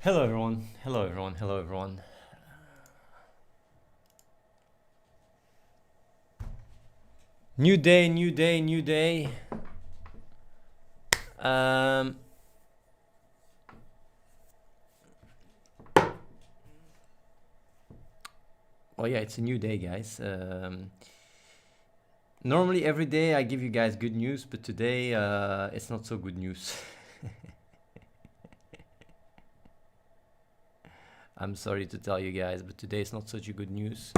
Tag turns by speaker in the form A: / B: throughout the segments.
A: Hello everyone, hello everyone, hello everyone. New day, new day, new day. Well, yeah, it's a new day, guys. Normally every day I give you guys good news, but today it's not so good news. I'm sorry to tell you guys, but today it's not such a good news.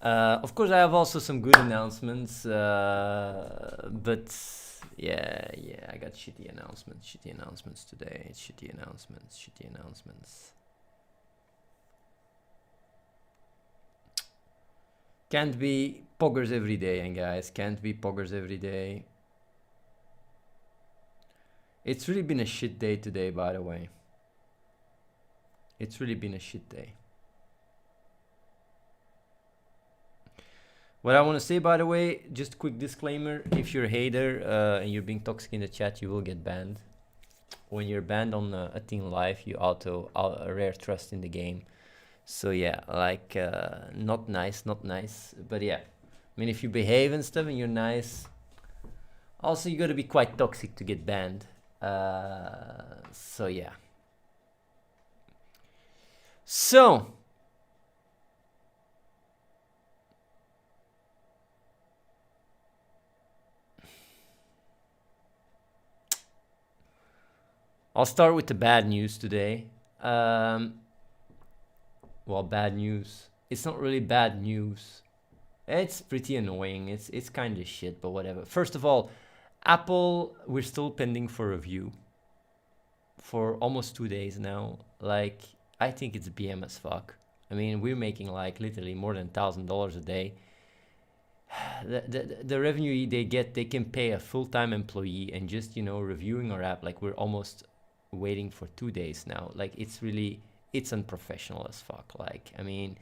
A: Of course, I have also some good announcements, but yeah, I got shitty announcements today. Shitty announcements. Can't be poggers every day, and guys, can't be poggers every day. It's really been a shit day today, by the way. It's really been a shit day. What I want to say, by the way, just a quick disclaimer: if you're a hater and you're being toxic in the chat, you will get banned. When you're banned on Athene Live, you auto rare trust in the game. So yeah, like not nice. But yeah, I mean, if you behave and stuff and you're nice, also you gotta be quite toxic to get banned. So yeah. So I'll start with the bad news today. Well, bad news. It's not really bad news. It's pretty annoying. It's kind of shit, but whatever. First of all, Apple, we're still pending for review for almost 2 days now. Like, I think it's BM as fuck. I mean, we're making like literally more than $1,000 a day. The revenue they get, they can pay a full-time employee, and just, you know, reviewing our app, like we're almost waiting for 2 days now. Like, it's unprofessional as fuck. Like, I mean,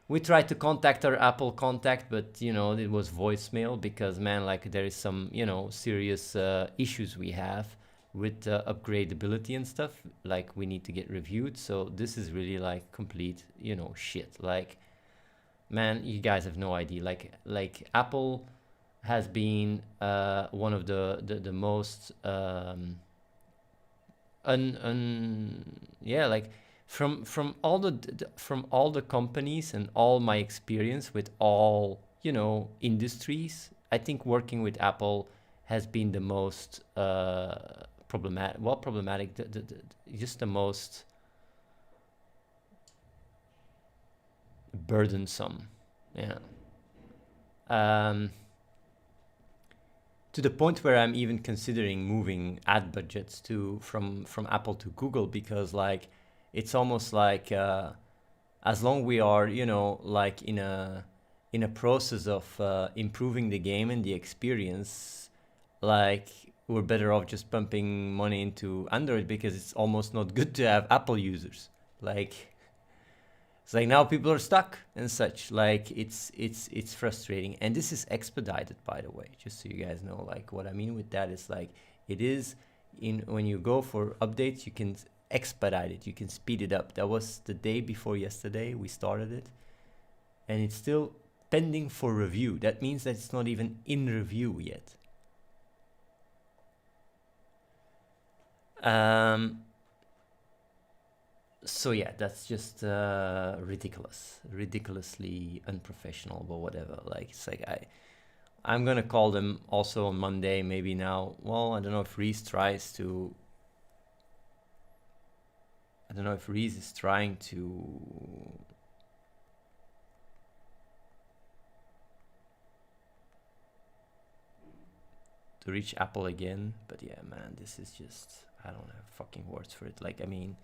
A: we tried to contact our Apple contact, but you know, it was voicemail because, man, like there is some, you know, serious issues we have with upgradability and stuff. Like, we need to get reviewed. So this is really like complete, you know, shit. Like, man, you guys have no idea. Like Apple has been one of the most yeah, like from all the companies and all my experience with all, you know, industries, I think working with Apple has been the most problematic, just the most burdensome. Yeah. To the point where I'm even considering moving ad budgets to from Apple to Google, because like it's almost like as long we are, you know, like in a process of improving the game and the experience, like we're better off just pumping money into Android, because it's almost not good to have Apple users. Like, it's like now people are stuck and such. Like, it's frustrating, and this is expedited, by the way, just so you guys know. Like, what I mean with that is like, it is in when you go for updates, you can expedite it, you can speed it up. That was the day before yesterday we started it, and it's still pending for review. That means that it's not even in review yet. So yeah, that's just ridiculously unprofessional, but whatever. Like, it's like I'm gonna call them also on Monday, maybe now. Well, I don't know if Reese tries to. I don't know if Reese is trying to. To reach Apple again, but yeah, man, this is just, I don't have fucking words for it. Like, I mean,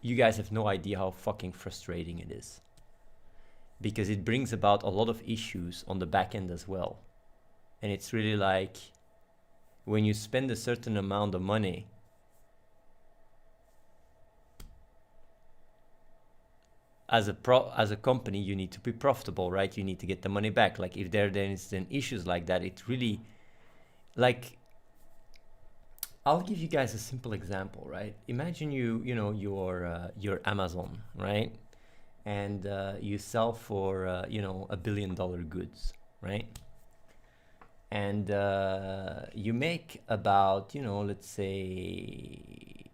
A: you guys have no idea how fucking frustrating it is, because it brings about a lot of issues on the back end as well. And it's really like, when you spend a certain amount of money, as a company, you need to be profitable, right? You need to get the money back. Like, if there then is then issues like that, it really, like, I'll give you guys a simple example, right? Imagine you're Amazon, right? And you sell for $1 billion goods, right? And you make about, let's say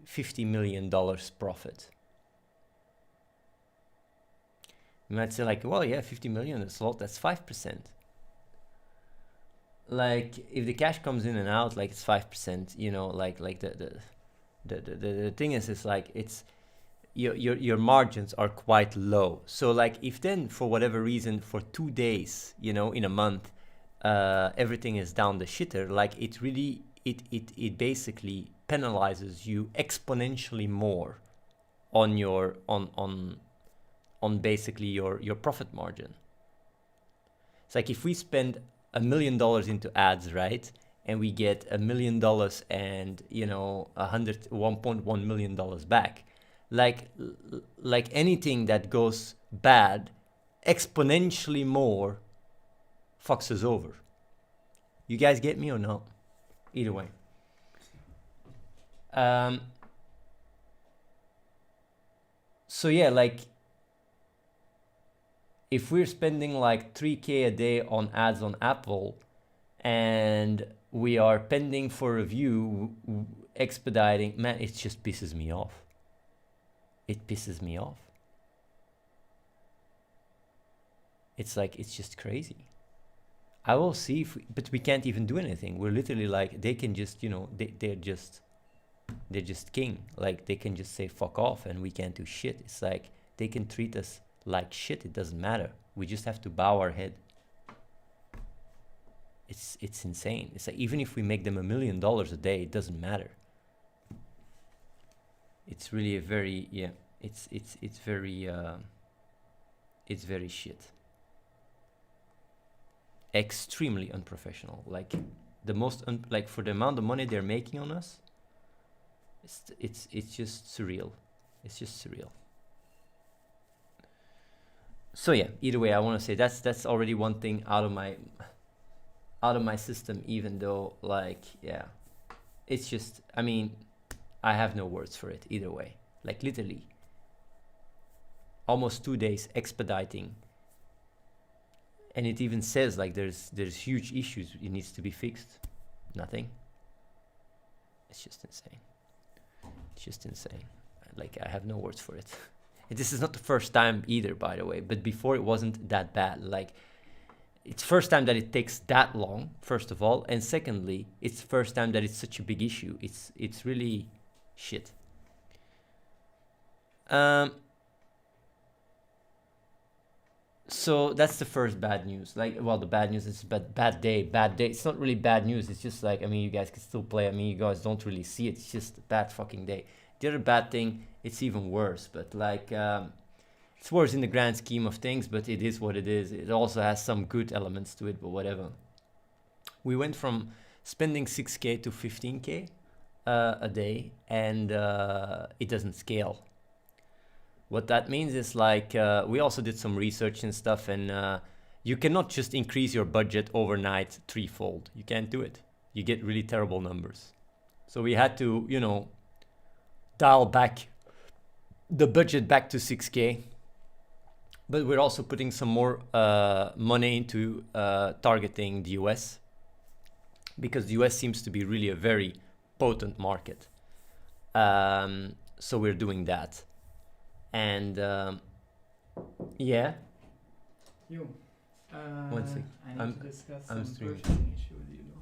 A: $50 million profit. You might say like, well, yeah, 50 million is a lot. That's 5%. Like if the cash comes in and out, like it's 5%. Like the thing is like it's your margins are quite low. So like if then for whatever reason for 2 days, in a month, everything is down the shitter, like it really it basically penalizes you exponentially more on your on basically your profit margin. It's like if we spend $1 million into ads, right? And we get $1 million and 1.1 million dollars back. Like anything that goes bad, exponentially more fucks us over. You guys get me or not? Either way. Um, so yeah, like if we're spending like 3K a day on ads on Apple and we are pending for review, expediting, man, it just pisses me off. It pisses me off. It's like, it's just crazy. I will see if but we can't even do anything. We're literally like, they can just, they're just king. Like they can just say fuck off and we can't do shit. It's like they can treat us like shit. It doesn't matter. We just have to bow our head. It's insane. It's like even if we make them $1 million a day, it doesn't matter. It's really a very it's very shit. Extremely unprofessional. Like the most like for the amount of money they're making on us, it's just surreal. It's just surreal. So yeah, either way, I want to say that's already one thing out of my system. Even though like yeah, it's just I mean I have no words for it either way. Like literally, almost 2 days expediting, and it even says like there's huge issues. It needs to be fixed. Nothing. It's just insane. It's just insane. Like I have no words for it. And this is not the first time either, by the way. But before it wasn't that bad. Like it's first time that it takes that long, first of all, and secondly, it's first time that it's such a big issue. It's really shit. Um. So that's the first bad news. Like, well, the bad news is bad day, bad day. It's not really bad news. It's just like I mean, you guys can still play. I mean, you guys don't really see it. It's just a bad fucking day. The other bad thing, it's even worse. But like, it's worse in the grand scheme of things. But it is what it is. It also has some good elements to it. But whatever. We went from spending 6K to 15K a day, and it doesn't scale. What that means is like we also did some research and stuff, and you cannot just increase your budget overnight threefold. You can't do it. You get really terrible numbers. So we had to, dial back the budget back to 6K. But we're also putting some more money into targeting the US, because the US seems to be really a very potent market. So we're doing that. And yeah,
B: You.
A: one sec.
B: I need to discuss
A: I'm
B: some
A: streaming.
B: purchasing issue with you, though.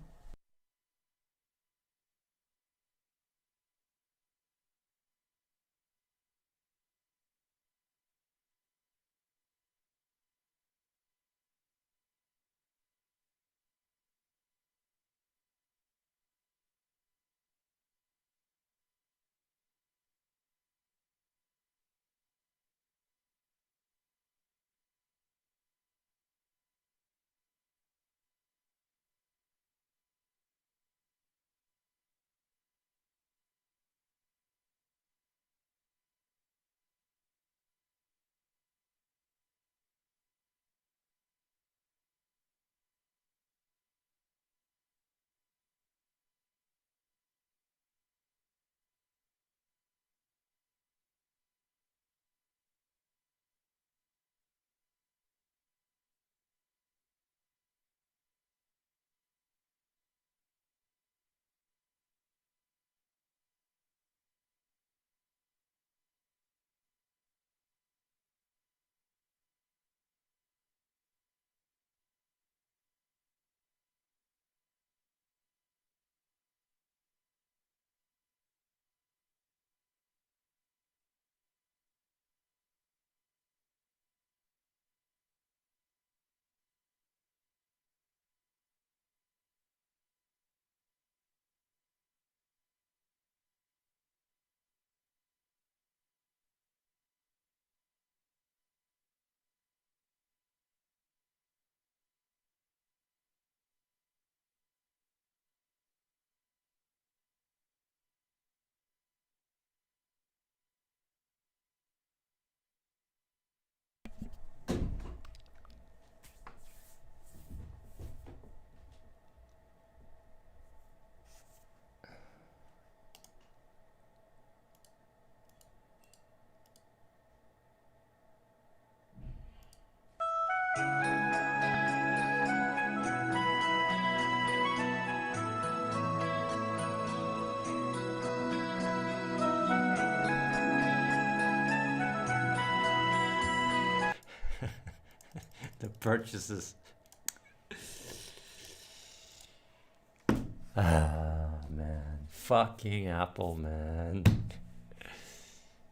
A: purchases. Ah, man. Fucking Apple, man.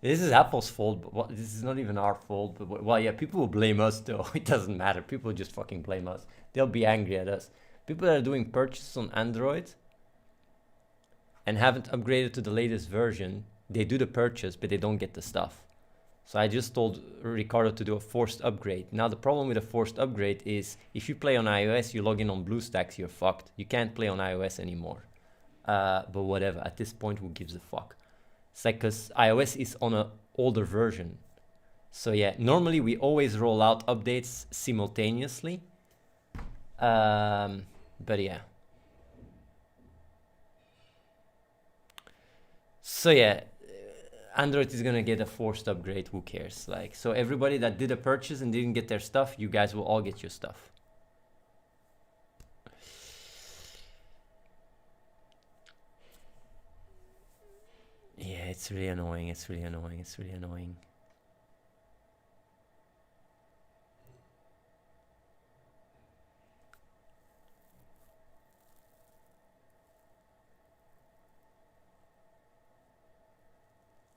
A: This is Apple's fault, but this is not even our fault. But well, yeah, people will blame us though. It doesn't matter. People just fucking blame us. They'll be angry at us. People that are doing purchases on Android and haven't upgraded to the latest version, they do the purchase, but they don't get the stuff. So I just told Ricardo to do a forced upgrade. Now the problem with a forced upgrade is if you play on iOS, you log in on BlueStacks, you're fucked. You can't play on iOS anymore. But whatever. At this point, who gives a fuck? It's like because iOS is on an older version. So yeah, normally we always roll out updates simultaneously. But yeah. So yeah, Android is gonna get a forced upgrade. Who cares? Like, so everybody that did a purchase and didn't get their stuff, you guys will all get your stuff. Yeah, it's really annoying. It's really annoying. It's really annoying.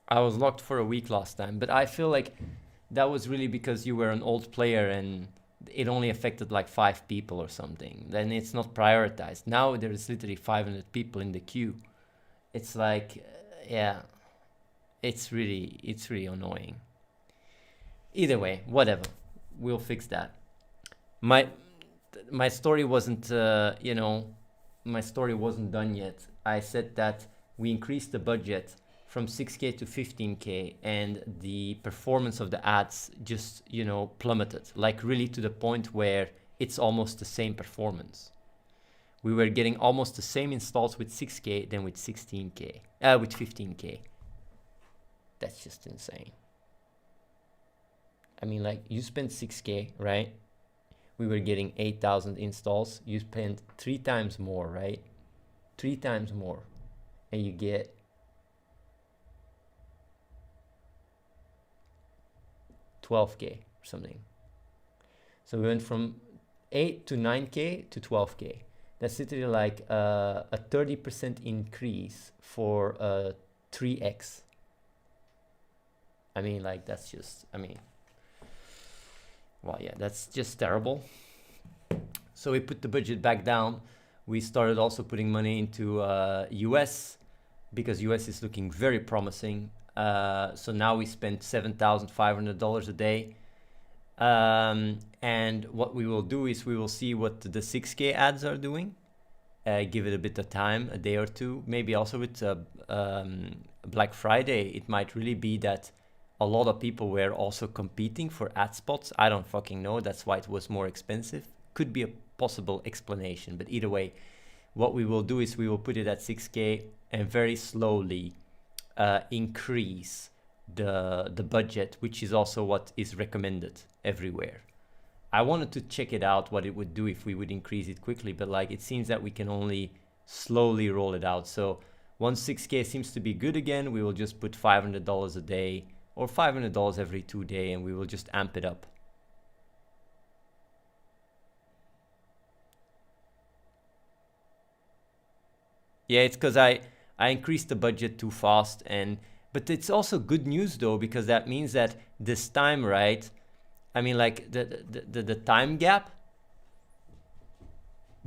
A: I was locked for a week last time, but I feel like that was really because you were an old player and it only affected like 5 people or something. Then it's not prioritized. Now there's literally 500 people in the queue. It's like, yeah, it's really annoying. Either way, whatever. We'll fix that. My story wasn't, my story wasn't done yet. I said that we increased the budget from 6K to 15K and the performance of the ads just, plummeted, like really to the point where it's almost the same performance. We were getting almost the same installs with 6K than with 16K, with 15K. That's just insane. I mean, like, you spent 6K, right? We were getting 8,000 installs. You spent 3 times more, right? 3 times more. And you get $12K or something. So we went from 8 to 9K to 12K. That's literally like a 30% increase for 3x. I mean, like, that's just, well, yeah, that's just terrible. So we put the budget back down. We started also putting money into US because US is looking very promising. So now we spend $7,500 a day. And what we will do is we will see what the 6K ads are doing. Give it a bit of time, a day or two. Maybe also with Black Friday, it might really be that a lot of people were also competing for ad spots. I don't fucking know. That's why it was more expensive. Could be a possible explanation. But either way, what we will do is we will put it at 6K and very slowly increase the budget, which is also what is recommended everywhere. I wanted to check it out, what it would do if we would increase it quickly, but like it seems that we can only slowly roll it out. So once 6K seems to be good again, we will just put $500 a day or $500 every 2 days, and we will just amp it up. Yeah, it's because I increased the budget too fast, but it's also good news though, because that means that this time, right? I mean, like the time gap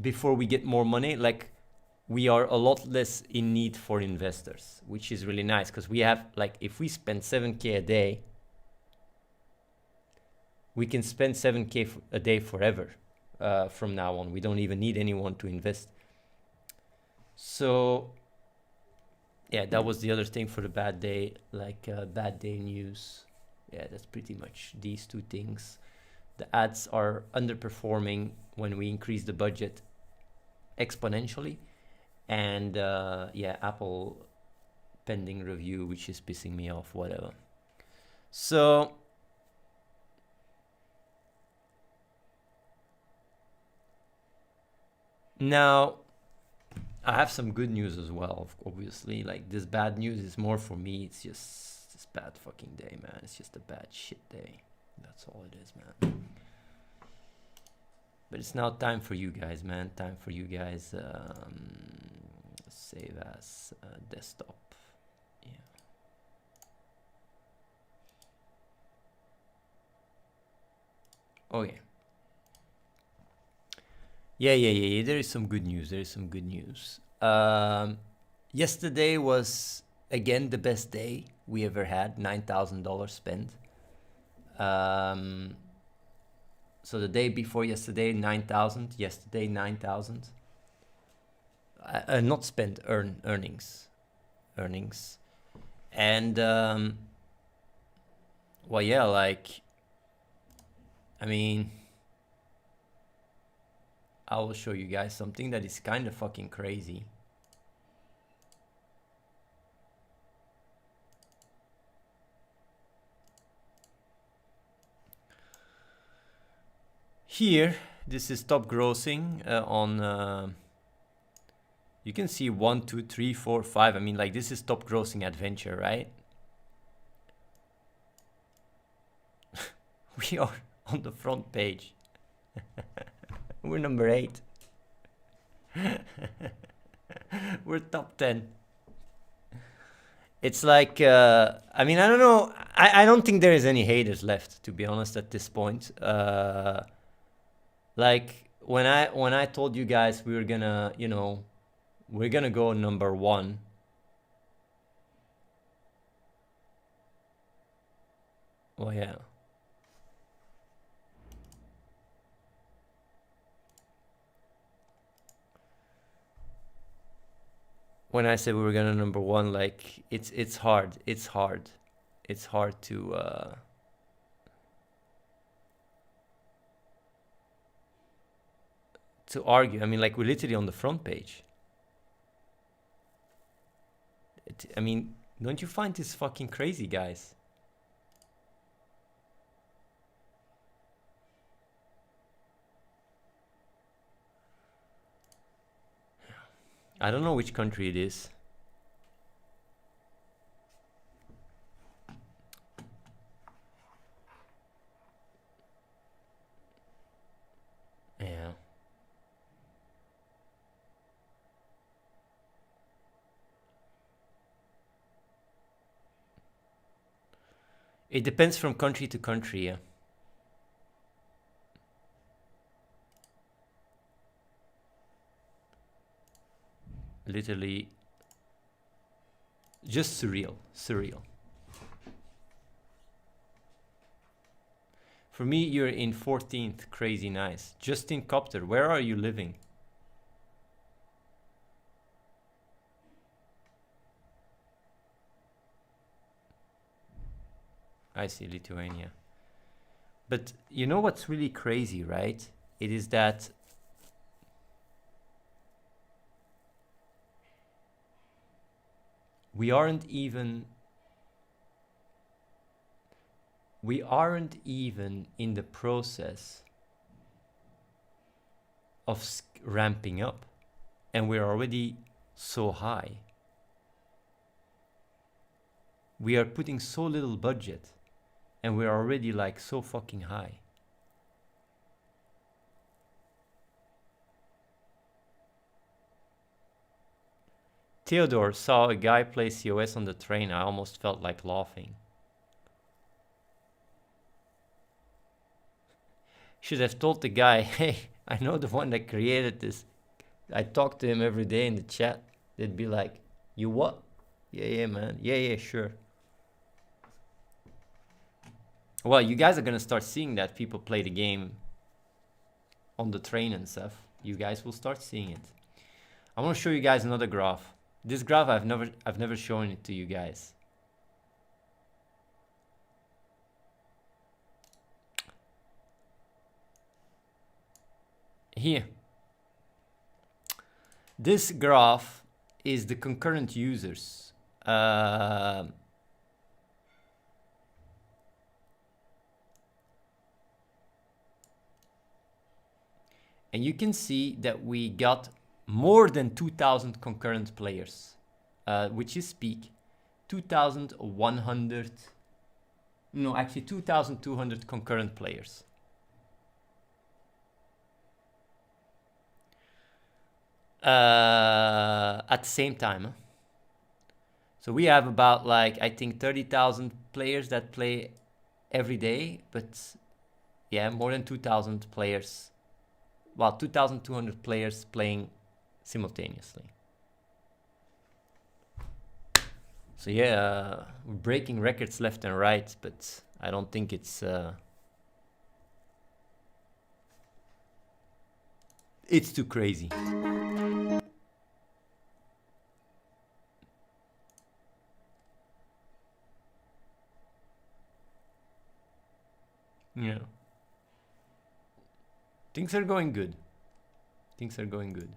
A: before we get more money, like we are a lot less in need for investors, which is really nice because we have, like, if we spend 7K a day, we can spend 7K a day forever from now on. We don't even need anyone to invest. So yeah, that was the other thing for the bad day, like bad day news. Yeah, that's pretty much these 2 things. The ads are underperforming when we increase the budget exponentially. And yeah, Apple pending review, which is pissing me off, whatever. So now I have some good news as well, obviously. Like, this bad news is more for me. It's just this bad fucking day, man. It's just a bad shit day. That's all it is, man. But it's now time for you guys, man. Time for you guys. Save as desktop. Yeah. Okay. Yeah. There is some good news. Yesterday was again the best day we ever had. $9,000 spent. So the day before yesterday, 9,000. Yesterday, 9,000. Not spent, earnings. And well, yeah, like, I mean, I will show you guys something that is kind of fucking crazy. Here, this is top grossing on. You can see 1, 2, 3, 4, 5. I mean, like, this is top grossing adventure, right? We are on the front page. We're number 8. We're top 10. It's like, I mean, I don't know. I don't think there is any haters left, to be honest, at this point. Like, when I told you guys we were gonna, you know, we're gonna go number 1. Well, yeah. When I said we were gonna number 1, like, it's hard. It's hard to argue. I mean, like, we're literally on the front page. I mean, don't you find this fucking crazy, guys? I don't know which country it is. Yeah. It depends from country to country, yeah. Literally just surreal. For me, you're in 14th. Crazy nice. Justin Copter, where are you living? I see, Lithuania. But you know what's really crazy, right? It is that we aren't even in the process of ramping up, and we're already so high. We are putting so little budget, and we're already like so fucking high. Theodore saw a guy play COS on the train. I almost felt like laughing. Should have told the guy, hey, I know the one that created this. I talk to him every day in the chat. They'd be like, you what? Yeah, man. Yeah, sure. Well, you guys are gonna start seeing that people play the game on the train and stuff. You guys will start seeing it. I want to show you guys another graph. This graph I've never shown it to you guys. Here. This graph is the concurrent users. And you can see that we got more than 2,000 concurrent players, which is peak. 2,100, no, actually 2,200 concurrent players. At the same time. Huh? So we have about like, I think 30,000 players that play every day, but yeah, more than 2,000 players. Well, 2,200 players playing simultaneously. So yeah, we're breaking records left and right, but I don't think it's too crazy. Yeah. Things are going good. Things are going good.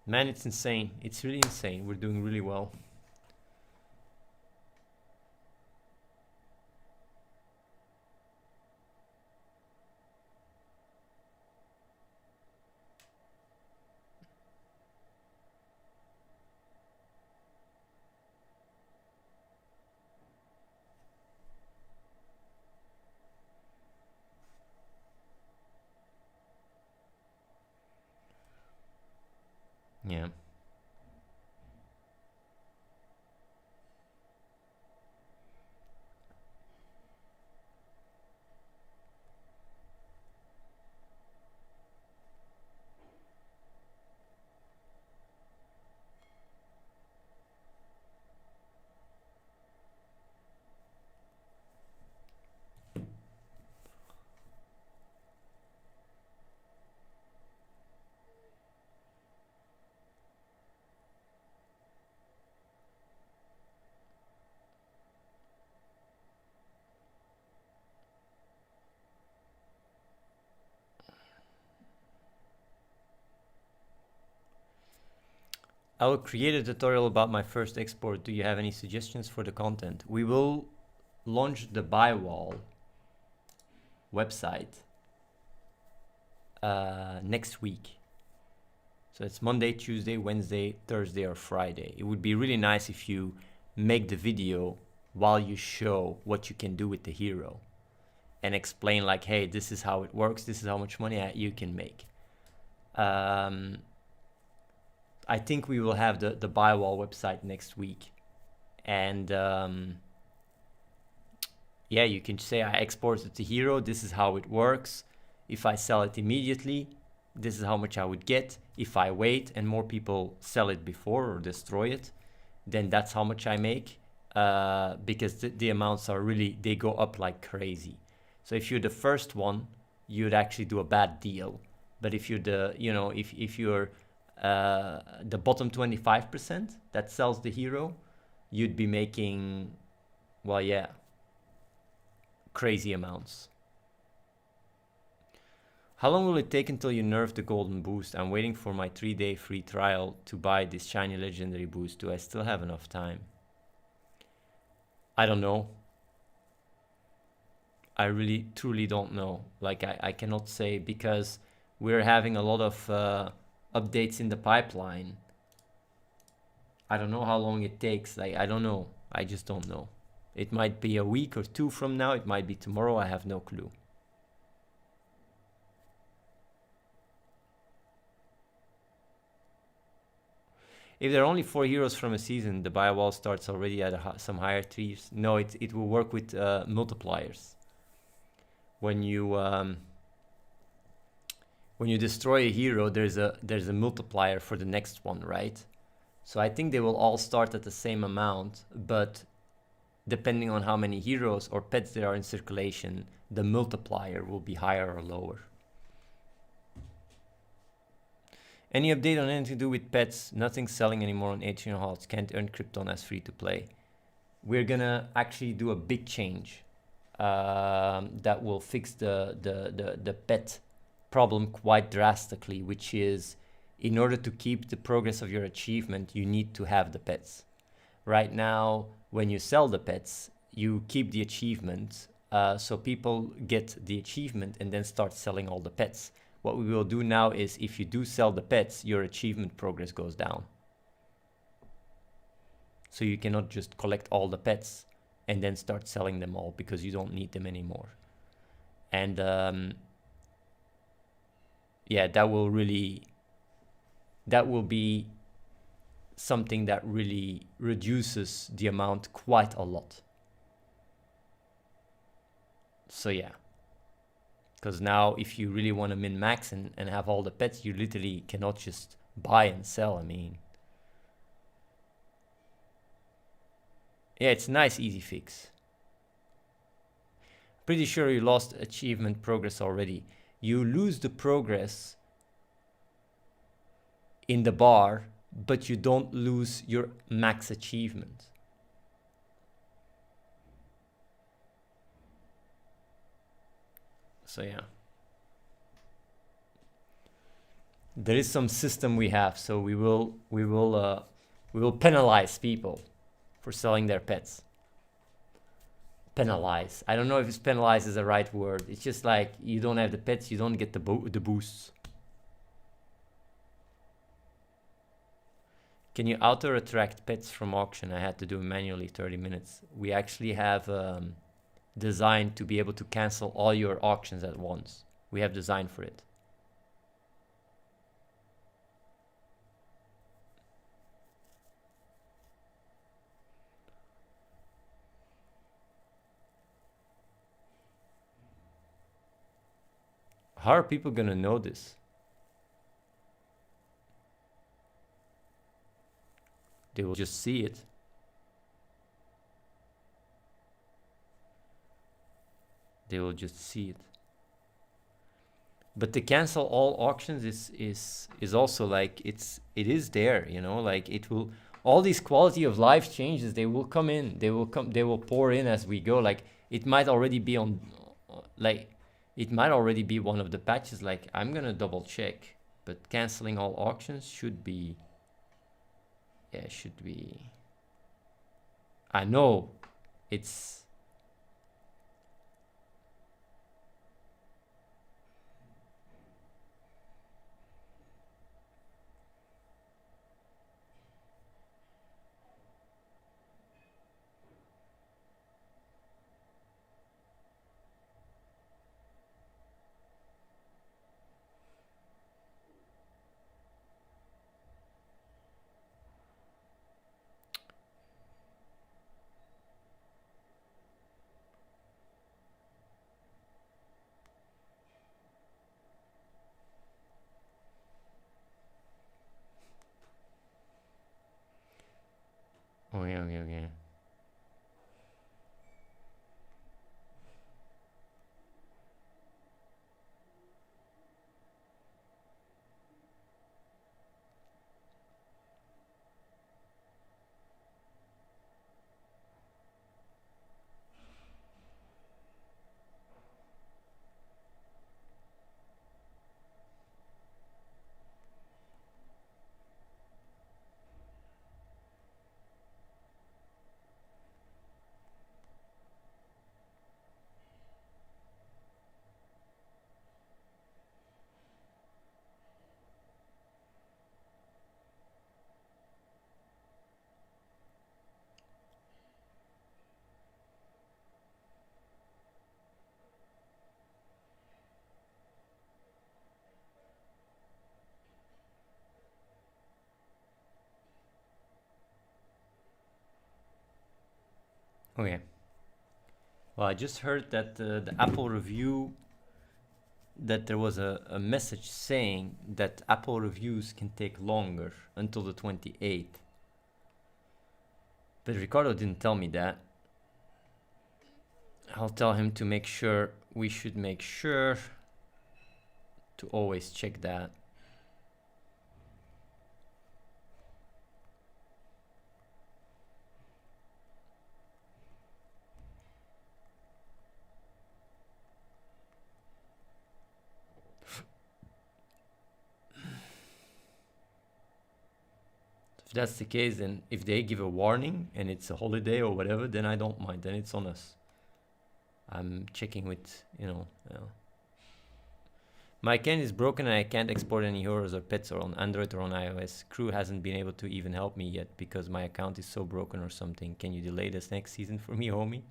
A: Man, it's insane. It's really insane. We're doing really well. Yeah. I will create a tutorial about my first export. Do you have any suggestions for the content? We will launch the buy wall website next week. So it's Monday, Tuesday, Wednesday, Thursday, or Friday. It would be really nice if you make the video while you show what you can do with the hero and explain like, hey, this is how it works. This is how much money you can make. I think we will have the buy wall website next week. And yeah, you can say I exported the hero. This is how it works. If I sell it immediately, this is how much I would get. If I wait and more people sell it before or destroy it, then that's how much I make. Because the amounts are really, they go up like crazy. So if you're the first one, you'd actually do a bad deal. But if you're the, you know, if you're the bottom 25% that sells the hero, you'd be making, well, yeah, crazy amounts. How long will it take until you nerf the golden boost? I'm waiting for my 3-day free trial to buy this shiny legendary boost. Do I still have enough time? I don't know. I really truly don't know. Like I cannot say, because we're having a lot of updates in the pipeline. I don't know how long it takes. Like, I don't know. I just don't know. It might be a week or two from now. It might be tomorrow. I have no clue. If there are only 4 heroes from a season, the buy wall starts already at some higher tiers. No, it will work with multipliers. When you destroy a hero, there's a multiplier for the next one, right? So I think they will all start at the same amount, but depending on how many heroes or pets there are in circulation, the multiplier will be higher or lower. Any update on anything to do with pets? Nothing selling anymore on Athene halls. Can't earn Krypton as free to play. We're gonna actually do a big change that will fix the pet problem quite drastically, which is, in order to keep the progress of your achievement, you need to have the pets. Right now, when you sell the pets, you keep the achievement, so people get the achievement and then start selling all the pets. What we will do now is, if you do sell the pets, your achievement progress goes down. So you cannot just collect all the pets. and then start selling them all because you don't need them anymore. And yeah, that will be something that really reduces the amount quite a lot. So yeah, because now if you really want to min max and have all the pets, you literally cannot just buy and sell. I mean, yeah, it's a nice easy fix. Pretty sure you lost achievement progress already. You lose the progress in the bar, but you don't lose your max achievement. So yeah, there is some system we have, so we will penalize people for selling their pets. Penalize. I don't know if it's penalize is the right word. It's just like you don't have the pets, you don't get the boosts. Can you auto retract pets from auction? I had to do it manually 30 minutes. We actually have designed to be able to cancel all your auctions at once. We have designed for it. How are people gonna know this? They will just see it. They will just see it. But to cancel all auctions is also like it is there, you know, like it will, all these quality of life changes, they will come in, they will pour in as we go. Like it might already be on, like it might already be one of the patches. Like I'm gonna double check, but canceling all auctions should be, yeah, should be. I know it's, okay. Okay. Well, I just heard that the Apple review, that there was a message saying that Apple reviews can take longer until the 28th. But Ricardo didn't tell me that. I'll tell him to make sure, we should make sure to always check that. If that's the case, then if they give a warning and it's a holiday or whatever, then I don't mind. Then it's on us. I'm checking with, My account is broken and I can't export any heroes or pets or on Android or on iOS. Crew hasn't been able to even help me yet because my account is so broken or something. Can you delay this next season for me, homie?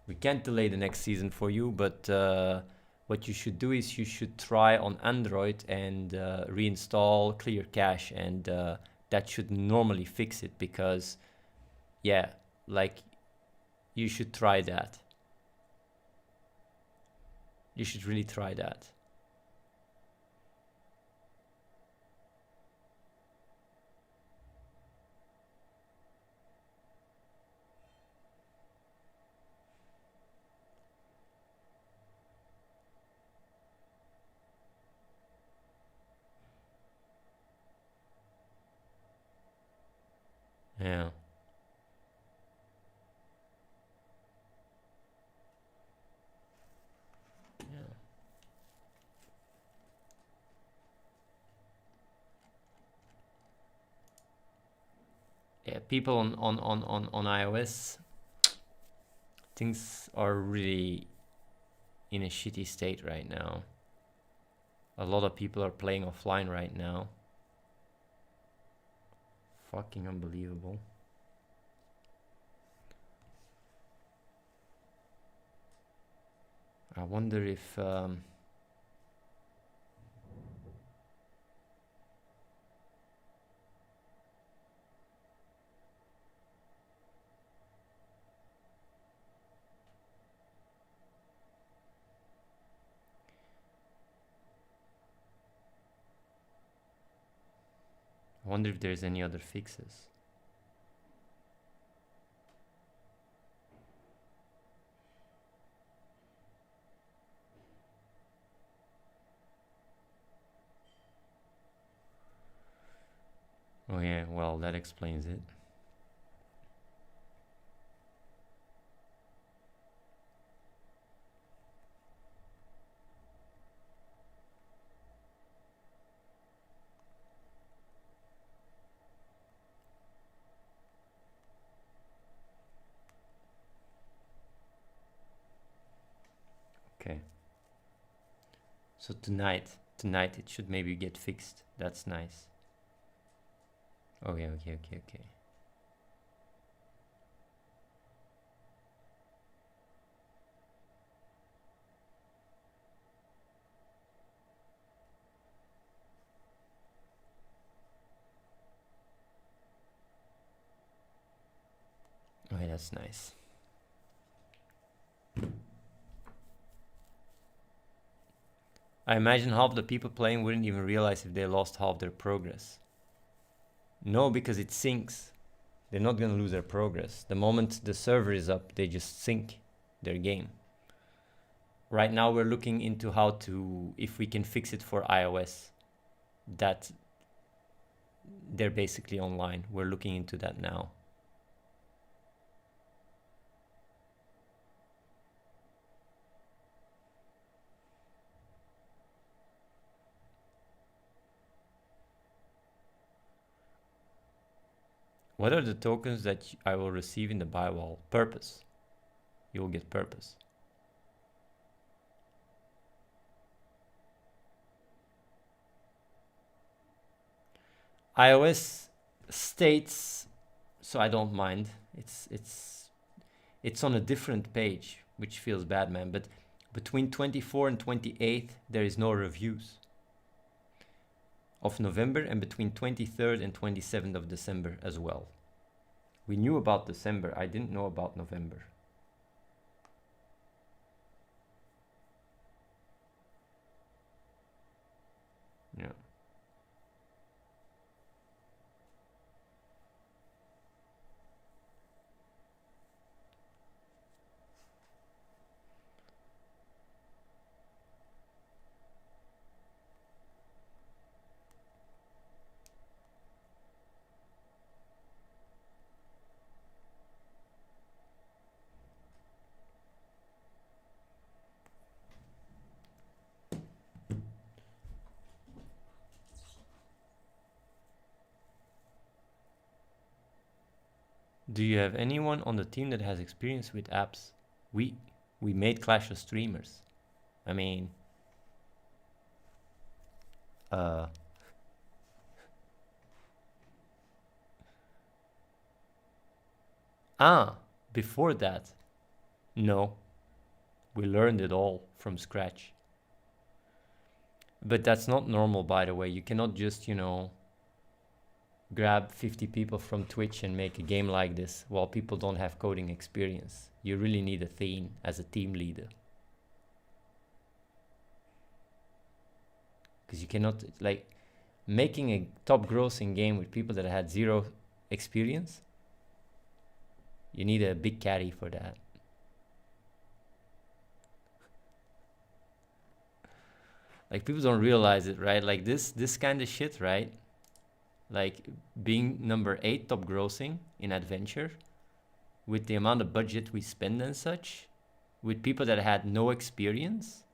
A: We can't delay the next season for you, but what you should do is you should try on Android and reinstall Clear Cache, and that should normally fix it because, yeah, like, you should try that. You should really try that. Yeah. Yeah. Yeah, people on iOS, things are really in a shitty state right now. A lot of people are playing offline right now. Fucking unbelievable. I wonder if there's any other fixes. Oh yeah, well, that explains it. Okay. So tonight it should maybe get fixed. That's nice. Okay. Okay, that's nice. I imagine half the people playing wouldn't even realize if they lost half their progress. No, because it syncs. They're not gonna lose their progress. The moment the server is up, they just sync their game. Right now we're looking into if we can fix it for iOS. That they're basically online. We're looking into that now. What are the tokens that I will receive in the buy wall? Purpose. You will get purpose. iOS states, so I don't mind. It's on a different page, which feels bad, man. But between 24 and 28th, there is no reviews of November, and between 23rd and 27th of December as well. We knew about December. I didn't know about November. Yeah. Do you have anyone on the team that has experience with apps? We made Clash of Streamers. I mean, Uh, Before that, no, we learned it all from scratch. But that's not normal, by the way. You cannot just, grab 50 people from Twitch and make a game like this while people don't have coding experience. You really need Athene as a team leader. Because you cannot, like, making a top grossing game with people that had zero experience, you need a big caddy for that. Like, people don't realize it, right? Like, this kind of shit, right? Like, being number 8 top grossing in adventure, with the amount of budget we spend and such, with people that had no experience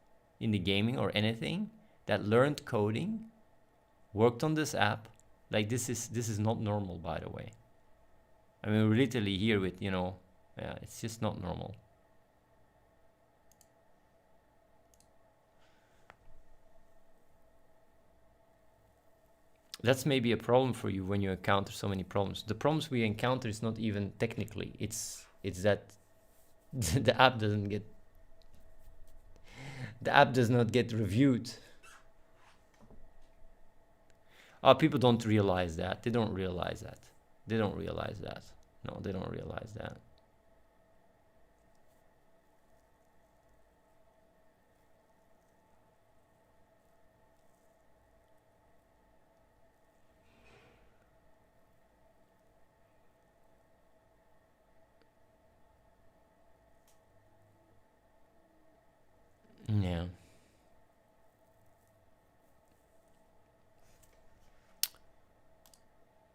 A: in the gaming or anything, that learned coding, worked on this app. Like, this is not normal, by the way. I mean, we're literally here with, yeah, it's just not normal. That's maybe a problem for you when you encounter so many problems. The problems we encounter is not even technically. It's that the app does not get reviewed. Oh, people don't realize that. They don't realize that. They don't realize that. No, they don't realize that. Yeah.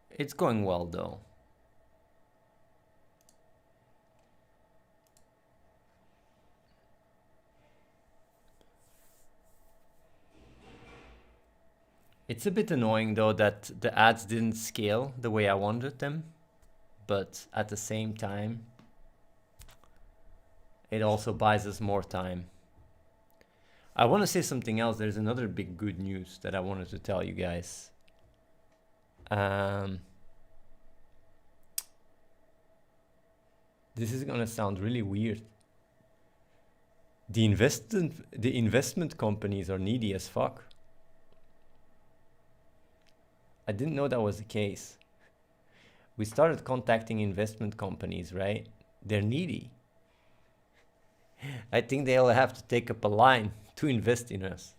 A: It's going well, though. It's a bit annoying, though, that the ads didn't scale the way I wanted them. But at the same time, it also buys us more time. I want to say something else. There's another big good news that I wanted to tell you guys. This is gonna sound really weird. The investment companies are needy as fuck. I didn't know that was the case. We started contacting investment companies, right? They're needy. I think they'll have to take up a line to invest in us.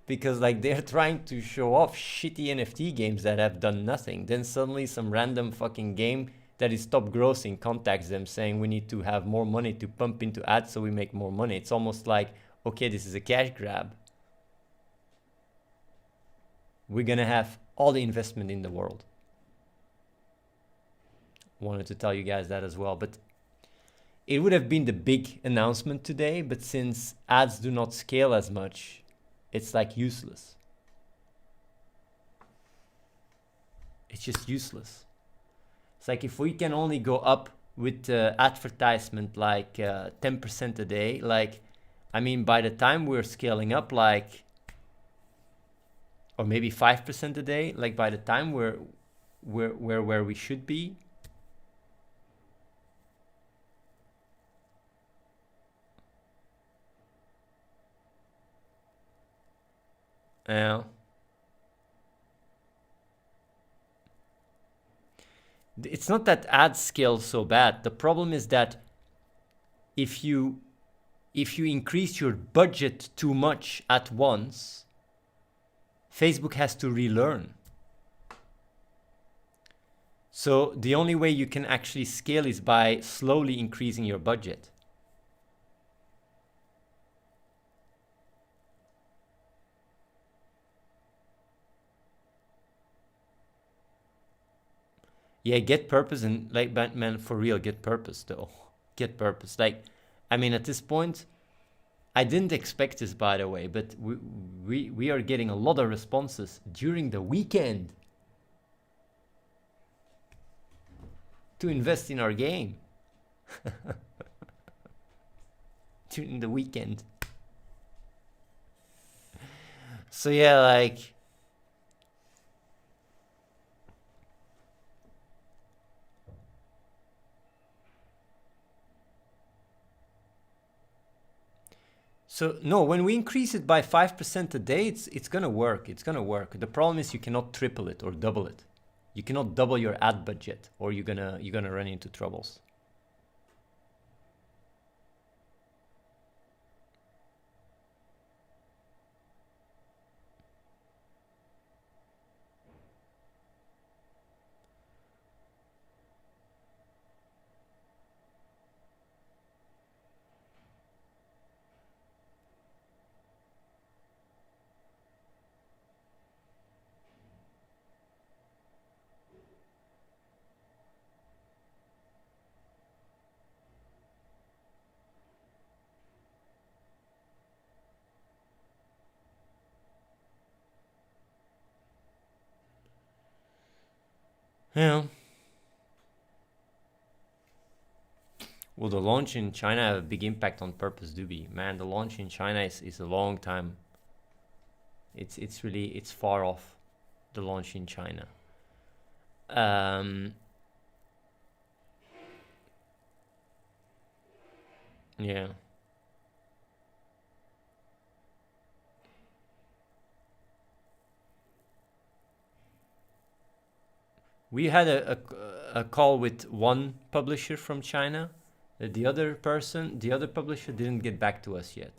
A: Because like they're trying to show off shitty NFT games that have done nothing. Then suddenly some random fucking game that is top grossing contacts them saying we need to have more money to pump into ads so we make more money. It's almost like, okay, this is a cash grab. We're gonna have all the investment in the world. Wanted to tell you guys that as well, but it would have been the big announcement today, but since ads do not scale as much, it's like useless. It's just useless. It's like if we can only go up with advertisement like 10% a day, like, I mean, by the time we're scaling up, like, or maybe 5% a day, like by the time we're where we should be, it's not that ads scale so bad. The problem is that if you increase your budget too much at once, Facebook has to relearn. So the only way you can actually scale is by slowly increasing your budget. Yeah, get purpose, and like Batman, for real, get purpose though. Get purpose. Like, I mean, at this point, I didn't expect this, by the way, but we are getting a lot of responses during the weekend to invest in our game. During the weekend. So yeah, like so no, when we increase it by 5% a day, it's gonna work. It's gonna work. The problem is you cannot triple it or double it. You cannot double your ad budget, or you're gonna run into troubles. Yeah. Will the launch in China have a big impact on Purpose Doobie? Man, the launch in China is a long time. It's really it's far off, the launch in China. Um, yeah. We had a call with one publisher from China. The other publisher didn't get back to us yet.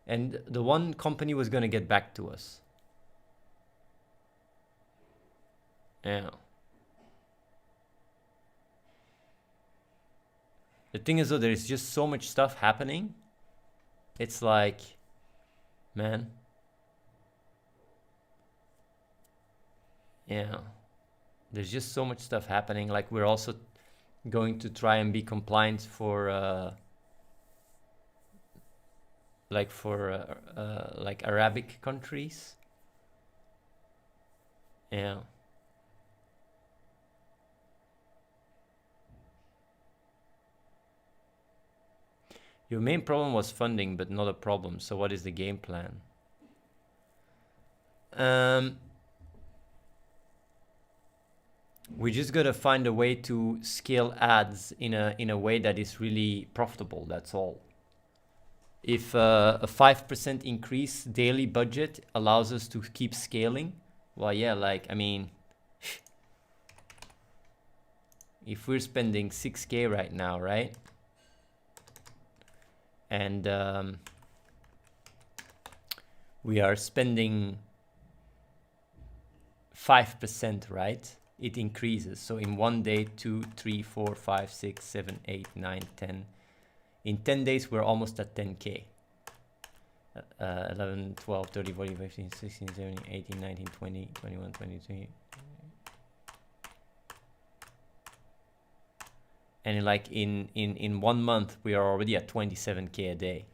A: And the one company was gonna get back to us. Yeah. The thing is though, there is just so much stuff happening. It's like, man. Yeah. There's just so much stuff happening. Like we're also going to try and be compliant for like Arabic countries. Yeah. Your main problem was funding, but not a problem. So what is the game plan? Um, we just gotta find a way to scale ads in a way that is really profitable. That's all. If a 5% increase daily budget allows us to keep scaling, well, yeah, like I mean, if we're spending 6K right now, right? And we are spending 5%, right? It increases. So in one day, 2, 3, 4, 5, 6, 7, 8, 9, 10. In 10 days, we're almost at 10K. 11, 12, 13, 14, 15, 16, 17, 18, 19, 20, 21, 22. And like in 1 month, we are already at 27K a day.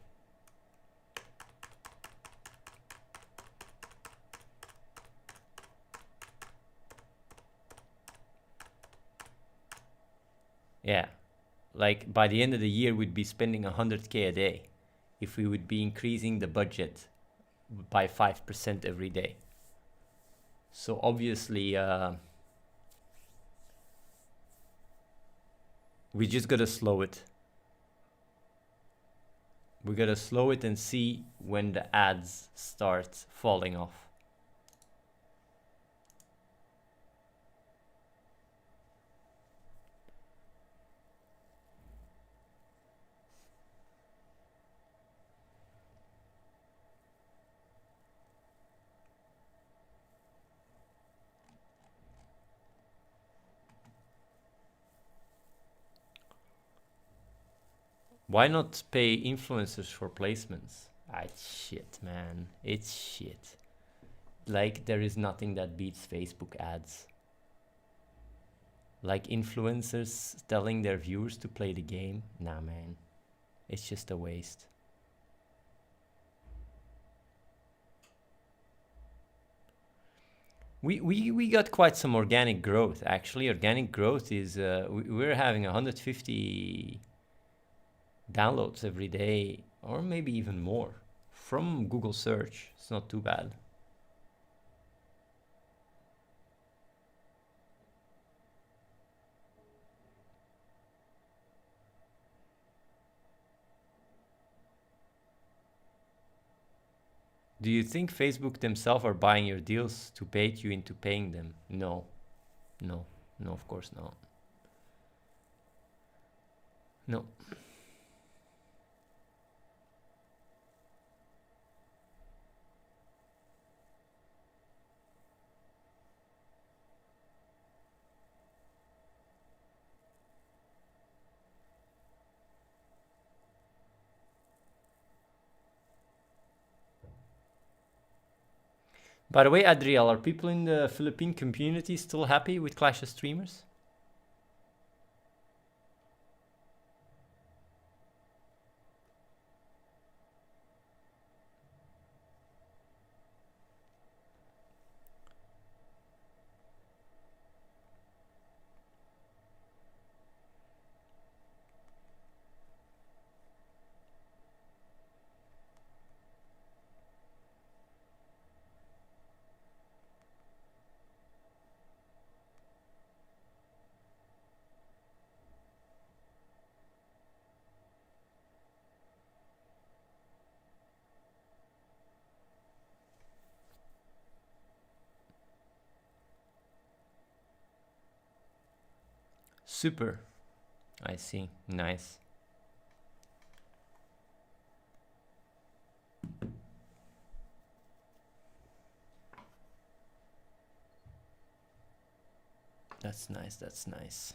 A: Yeah, like by the end of the year, we'd be spending 100K a day if we would be increasing the budget by 5% every day. So obviously, we just gotta slow it. We gotta slow it and see when the ads start falling off. Why not pay influencers for placements? Ah, it's shit, man. It's shit. Like, there is nothing that beats Facebook ads. Like, influencers telling their viewers to play the game? Nah, man. It's just a waste. We got quite some organic growth, actually. Organic growth is, we're having 150 downloads every day, or maybe even more. from Google search. It's not too bad. Do you think Facebook themselves are buying your deals to bait you into paying them? No. No. No, of course not. No. By the way, Adriel, are people in the Philippine community still happy with Clash of Streamers? Super. I see. Nice. That's nice. That's nice.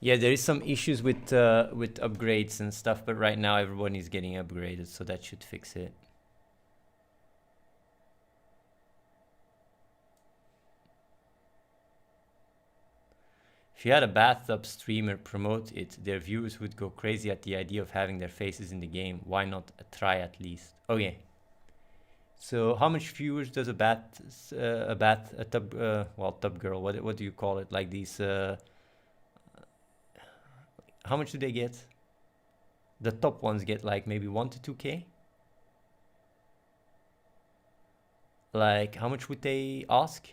A: Yeah, there is some issues with upgrades and stuff, but right now everyone is getting upgraded, so that should fix it. If you had a bathtub streamer promote it, their viewers would go crazy at the idea of having their faces in the game. Why not try at least? Okay. So how much viewers does a tub well, tub girl, what do you call it? Like these how much do they get? The top ones get like maybe 1 to 2K. Like how much would they ask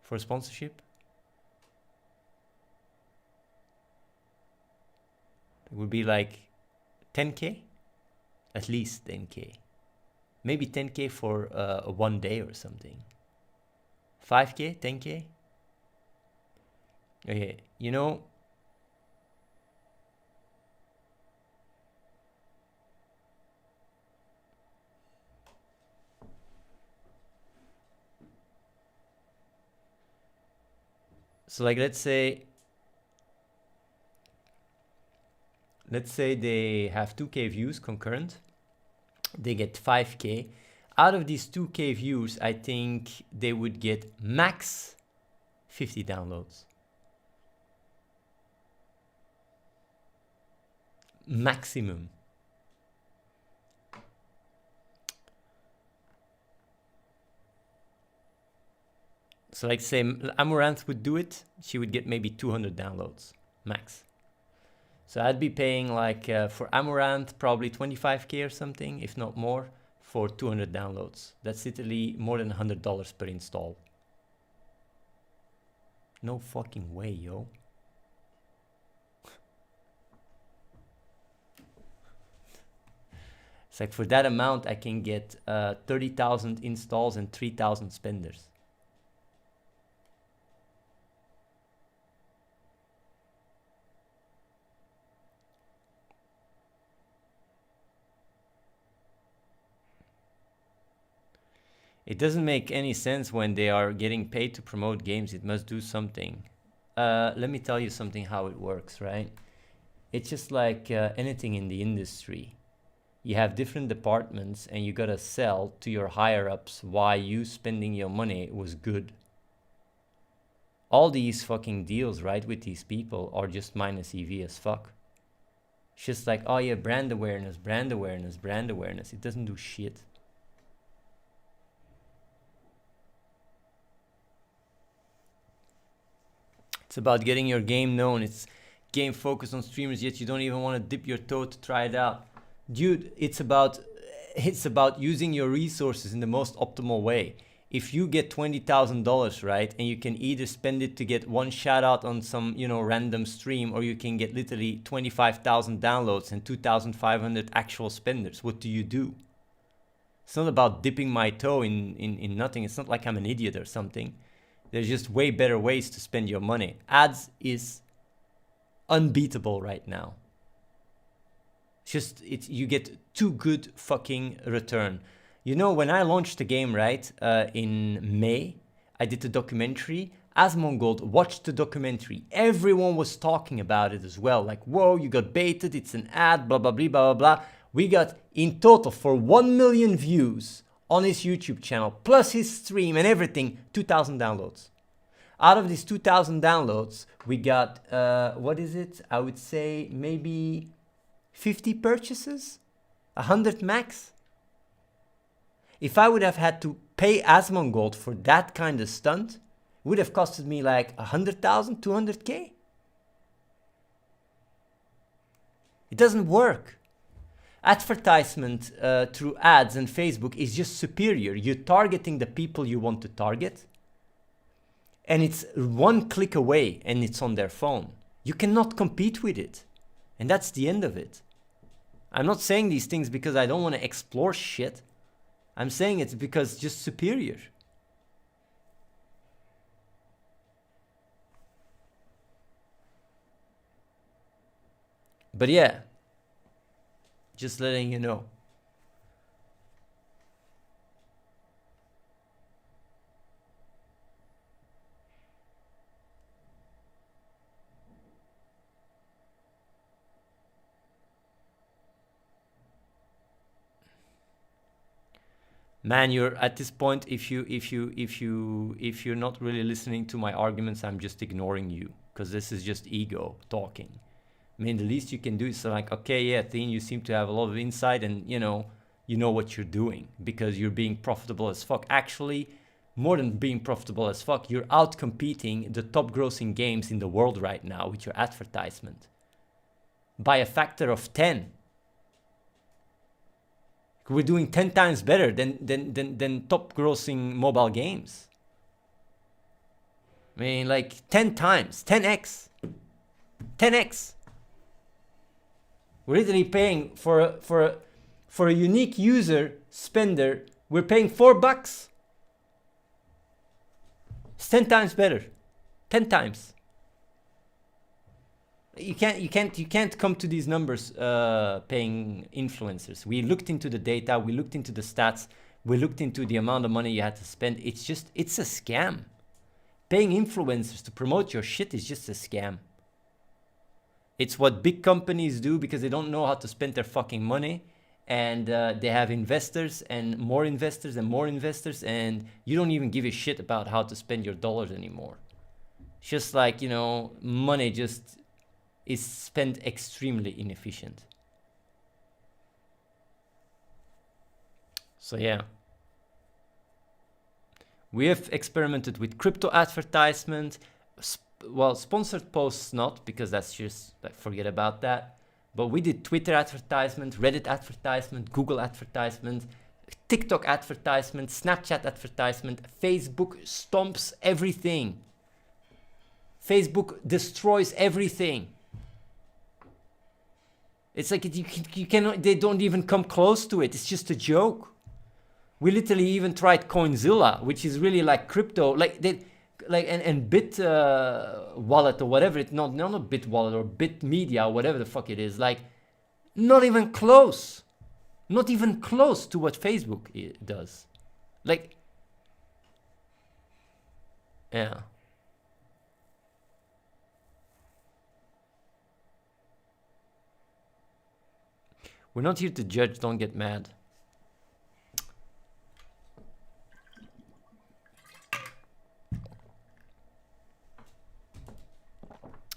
A: for sponsorship? It would be like 10K, at least 10K, maybe 10K for a 1 day or something. 5K, 10K. Okay, you know, so like let's say they have 2K views concurrent, they get 5K. Out of these 2K views, I think they would get max 50 downloads. Maximum. So like say Amaranth would do it, she would get maybe 200 downloads max. So I'd be paying like for Amaranth probably 25K or something, if not more, for 200 downloads. That's literally more than $100 per install. No fucking way, yo. It's like for that amount I can get 30,000 installs and 3,000 spenders. It doesn't make any sense when they are getting paid to promote games. It must do something. Let me tell you something how it works, right? It's just like anything in the industry. You have different departments and you gotta sell to your higher ups why you spending your money was good. All these fucking deals, right, with these people are just minus EV as fuck. It's just like, oh yeah, brand awareness, brand awareness, brand awareness. It doesn't do shit. It's about getting your game known. It's game focused on streamers, yet you don't even want to dip your toe to try it out. Dude, it's about using your resources in the most optimal way. If you get $20,000, right, and you can either spend it to get one shout out on some, random stream, or you can get literally 25,000 downloads and 2,500 actual spenders, what do? It's not about dipping my toe in nothing. It's not like I'm an idiot or something. There's just way better ways to spend your money. Ads is unbeatable right now. You get too good fucking return. When I launched the game, right, in May, I did the documentary. Asmongold watched the documentary. Everyone was talking about it as well. Like, whoa, you got baited. It's an ad, blah, blah, blah, blah, blah. We got, in total, for 1 million views on his YouTube channel, plus his stream and everything, 2,000 downloads. Out of these 2,000 downloads, we got, what is it? I would say maybe 50 purchases, 100 max. If I would have had to pay Asmongold for that kind of stunt, it would have costed me like 100,000, 200K. It doesn't work. Advertisement through ads and Facebook is just superior. You're targeting the people you want to target, and it's one click away and it's on their phone. You cannot compete with it. And that's the end of it. I'm not saying these things because I don't want to explore shit. I'm saying it's because it's just superior. But yeah, just letting you know. Man, you're at this point, if you're not really listening to my arguments, I'm just ignoring you, because this is just ego talking. I mean, the least you can do is like, okay, yeah, Athene, you seem to have a lot of insight, and you know what you're doing because you're being profitable as fuck. Actually, more than being profitable as fuck, you're out competing the top grossing games in the world right now with your advertisement by a factor of 10. We're doing 10 times better than top grossing mobile games. I mean, like 10 times, 10x. 10x. We're literally paying for a unique user spender, we're paying $4. It's 10 times better. 10 times. You can't come to these numbers paying influencers. We looked into the data, we looked into the stats, we looked into the amount of money you had to spend. It's a scam. Paying influencers to promote your shit is just a scam. It's what big companies do because they don't know how to spend their fucking money, and they have investors and more investors and more investors, and you don't even give a shit about how to spend your dollars anymore. It's just like, money just is spent extremely inefficient. So yeah. We have experimented with crypto advertisement. Well, sponsored posts not, because that's just, like, forget about that. But we did Twitter advertisement, Reddit advertisement, Google advertisement, TikTok advertisement, Snapchat advertisement. Facebook stomps everything. Facebook destroys everything. It's like you cannot, they don't even come close to it. It's just a joke. We literally even tried Coinzilla, which is really like crypto, and Bit Wallet or whatever. It's not Bit Wallet or Bit Media or whatever the fuck it is. Like, not even close. Not even close to what Facebook does. Like, yeah. We're not here to judge, don't get mad.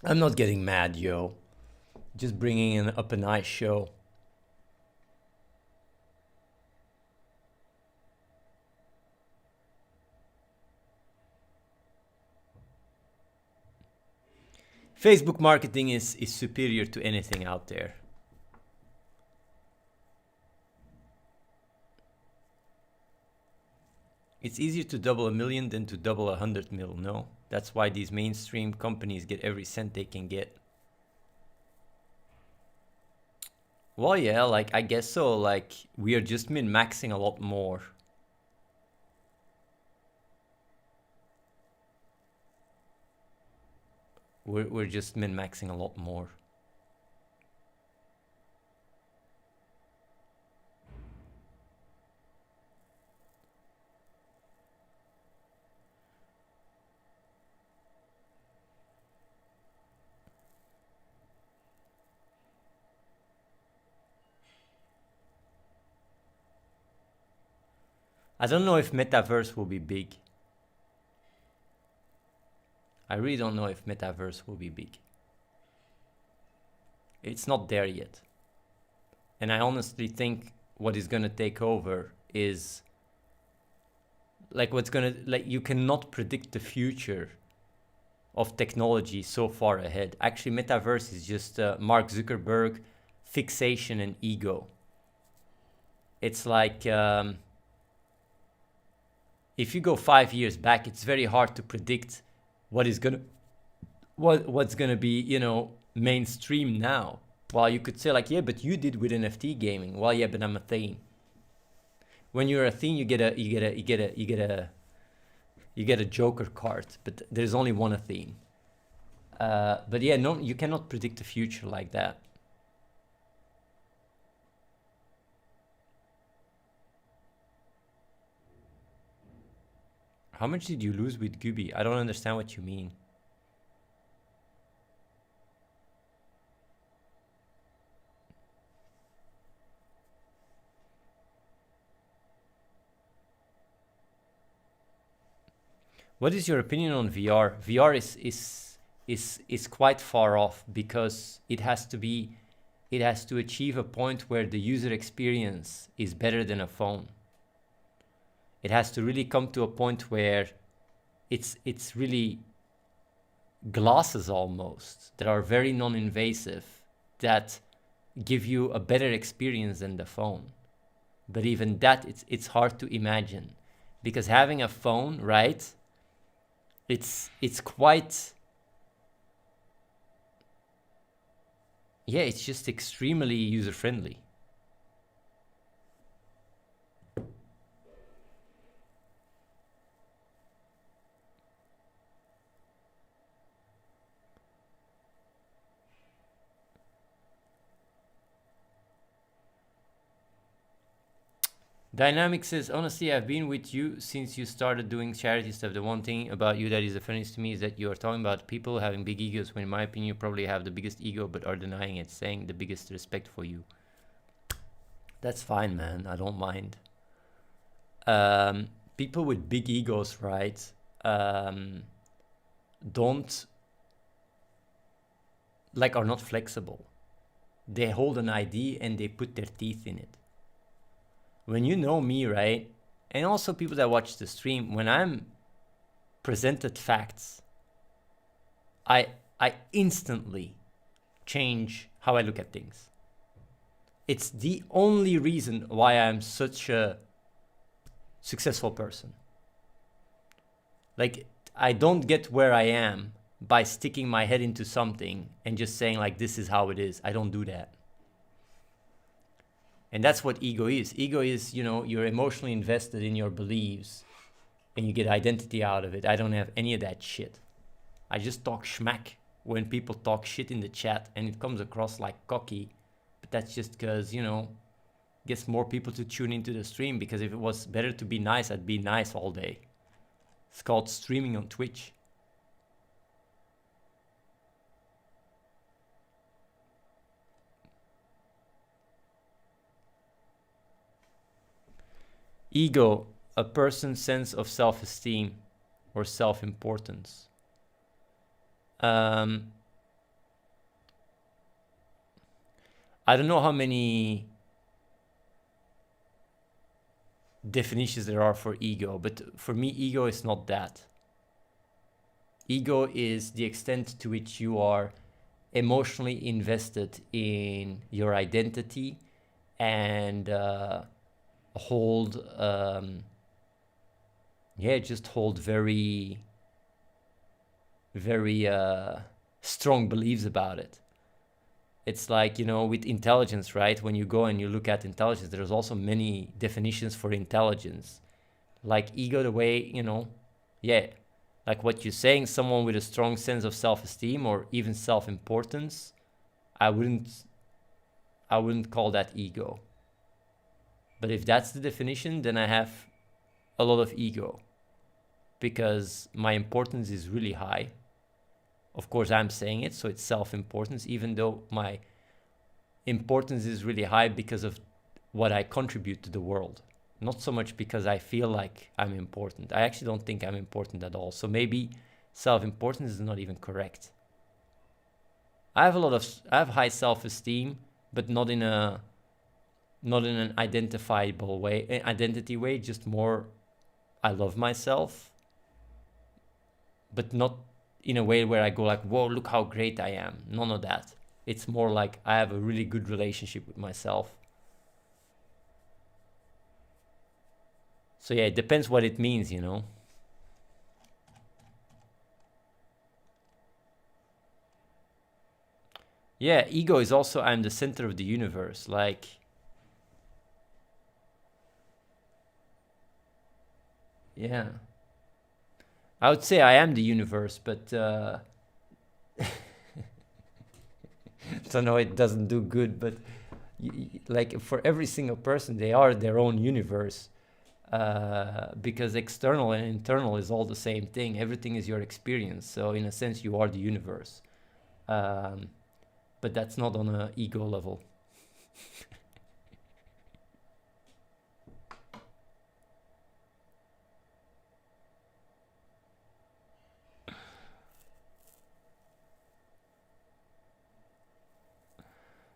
A: I'm not getting mad, yo. Just bringing up a nice show. Facebook marketing is superior to anything out there. It's easier to double 1 million than to double 100 mil. No, that's why these mainstream companies get every cent they can get. Well, yeah, like I guess so. Like we are just min-maxing a lot more. We're just min-maxing a lot more. I don't know if metaverse will be big. I really don't know if metaverse will be big. It's not there yet. And I honestly think what is going to take over is like you cannot predict the future of technology so far ahead. Actually, metaverse is just Mark Zuckerberg fixation and ego. It's like if you go 5 years back, it's very hard to predict what's gonna be, you know, mainstream now. Well, you could say like, yeah, but you did with NFT gaming. Well, yeah, but I'm Athene. When you're Athene, you get a Joker card, but there's only one Athene. But yeah, no, you cannot predict the future like that. How much did you lose with Gubi? I don't understand what you mean. What is your opinion on VR? VR is quite far off because it has to achieve a point where the user experience is better than a phone. It has to really come to a point where it's really glasses almost that are very non-invasive that give you a better experience than the phone. But even that, it's hard to imagine because having a phone, right? It's quite, yeah, it's just extremely user friendly. Dynamic says, honestly, I've been with you since you started doing charity stuff. The one thing about you that is the funniest to me is that you are talking about people having big egos when in my opinion you probably have the biggest ego but are denying it, saying the biggest respect for you. That's fine, man. I don't mind. People with big egos, right, don't, like, are not flexible. They hold an idea and they put their teeth in it. When you know me, right, and also people that watch the stream, when I'm presented facts, I instantly change how I look at things. It's the only reason why I'm such a successful person. Like, I don't get where I am by sticking my head into something and just saying like, this is how it is. I don't do that. And that's what ego is. Ego is, you know, you're emotionally invested in your beliefs and you get identity out of it. I don't have any of that shit. I just talk schmack when people talk shit in the chat and it comes across like cocky. But that's just because, you know, gets more people to tune into the stream, because if it was better to be nice, I'd be nice all day. It's called streaming on Twitch. Ego, a person's sense of self-esteem or self-importance. I don't know how many definitions there are for ego, but for me, ego is not that. Ego is the extent to which you are emotionally invested in your identity and hold just hold very very strong beliefs about it. It's like, you know, with intelligence, right? When you go and you look at intelligence, there's also many definitions for intelligence. Like ego, the way, you know, yeah, like what you're saying, someone with a strong sense of self-esteem or even self-importance, I wouldn't call that ego. But if that's the definition, then I have a lot of ego because my importance is really high. Of course, I'm saying it, so it's self-importance, even though my importance is really high because of what I contribute to the world. Not so much because I feel like I'm important. I actually don't think I'm important at all. So maybe self-importance is not even correct. I have high self-esteem, but not in an identifiable way, identity way, just more I love myself, but not in a way where I go like, whoa, look how great I am. None of that. It's more like I have a really good relationship with myself. So yeah, it depends what it means, you know. Yeah, ego is also I'm the center of the universe. Like, yeah. I would say I am the universe, but so no, it doesn't do good. But like for every single person, they are their own universe. Because external and internal is all the same thing. Everything is your experience. So in a sense, you are the universe. But that's not on an ego level.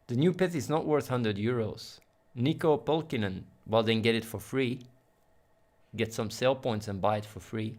A: The new pet is not worth 100 euros. Nico Polkinen, well then get it for free. Get some sale points and buy it for free.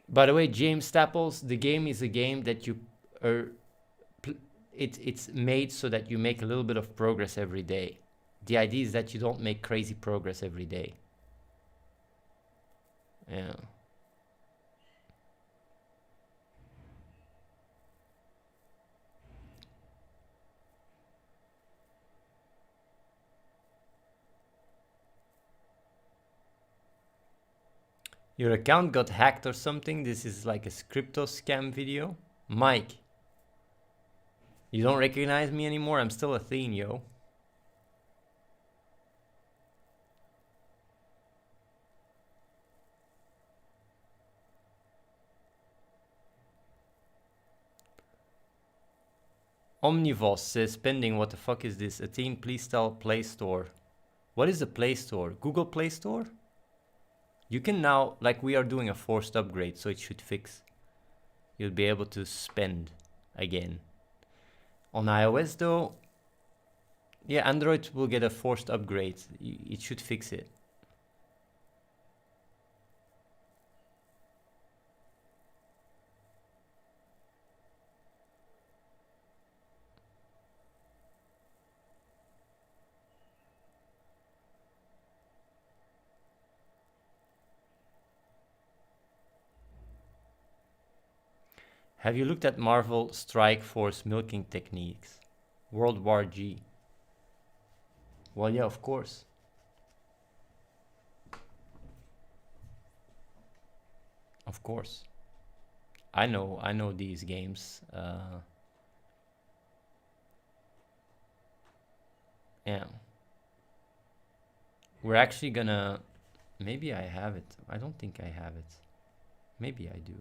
A: By the way, James Staples, the game is a game that you are. It's made so that you make a little bit of progress every day. The idea is that you don't make crazy progress every day. Yeah. Your account got hacked or something? This is like a crypto scam video? Mike, you don't recognize me anymore? I'm still Athene, yo. Omnivos says pending. What the fuck is this? Athene, please tell Play Store. What is the Play Store? Google Play Store? You can now, like we are doing a forced upgrade, so it should fix. You'll be able to spend again. On iOS though, yeah, Android will get a forced upgrade. It should fix it. Have you looked at Marvel Strike Force milking techniques? World War G. Well, yeah, of course. Of course. I know these games. Yeah. We're actually gonna... Maybe I have it. I don't think I have it. Maybe I do.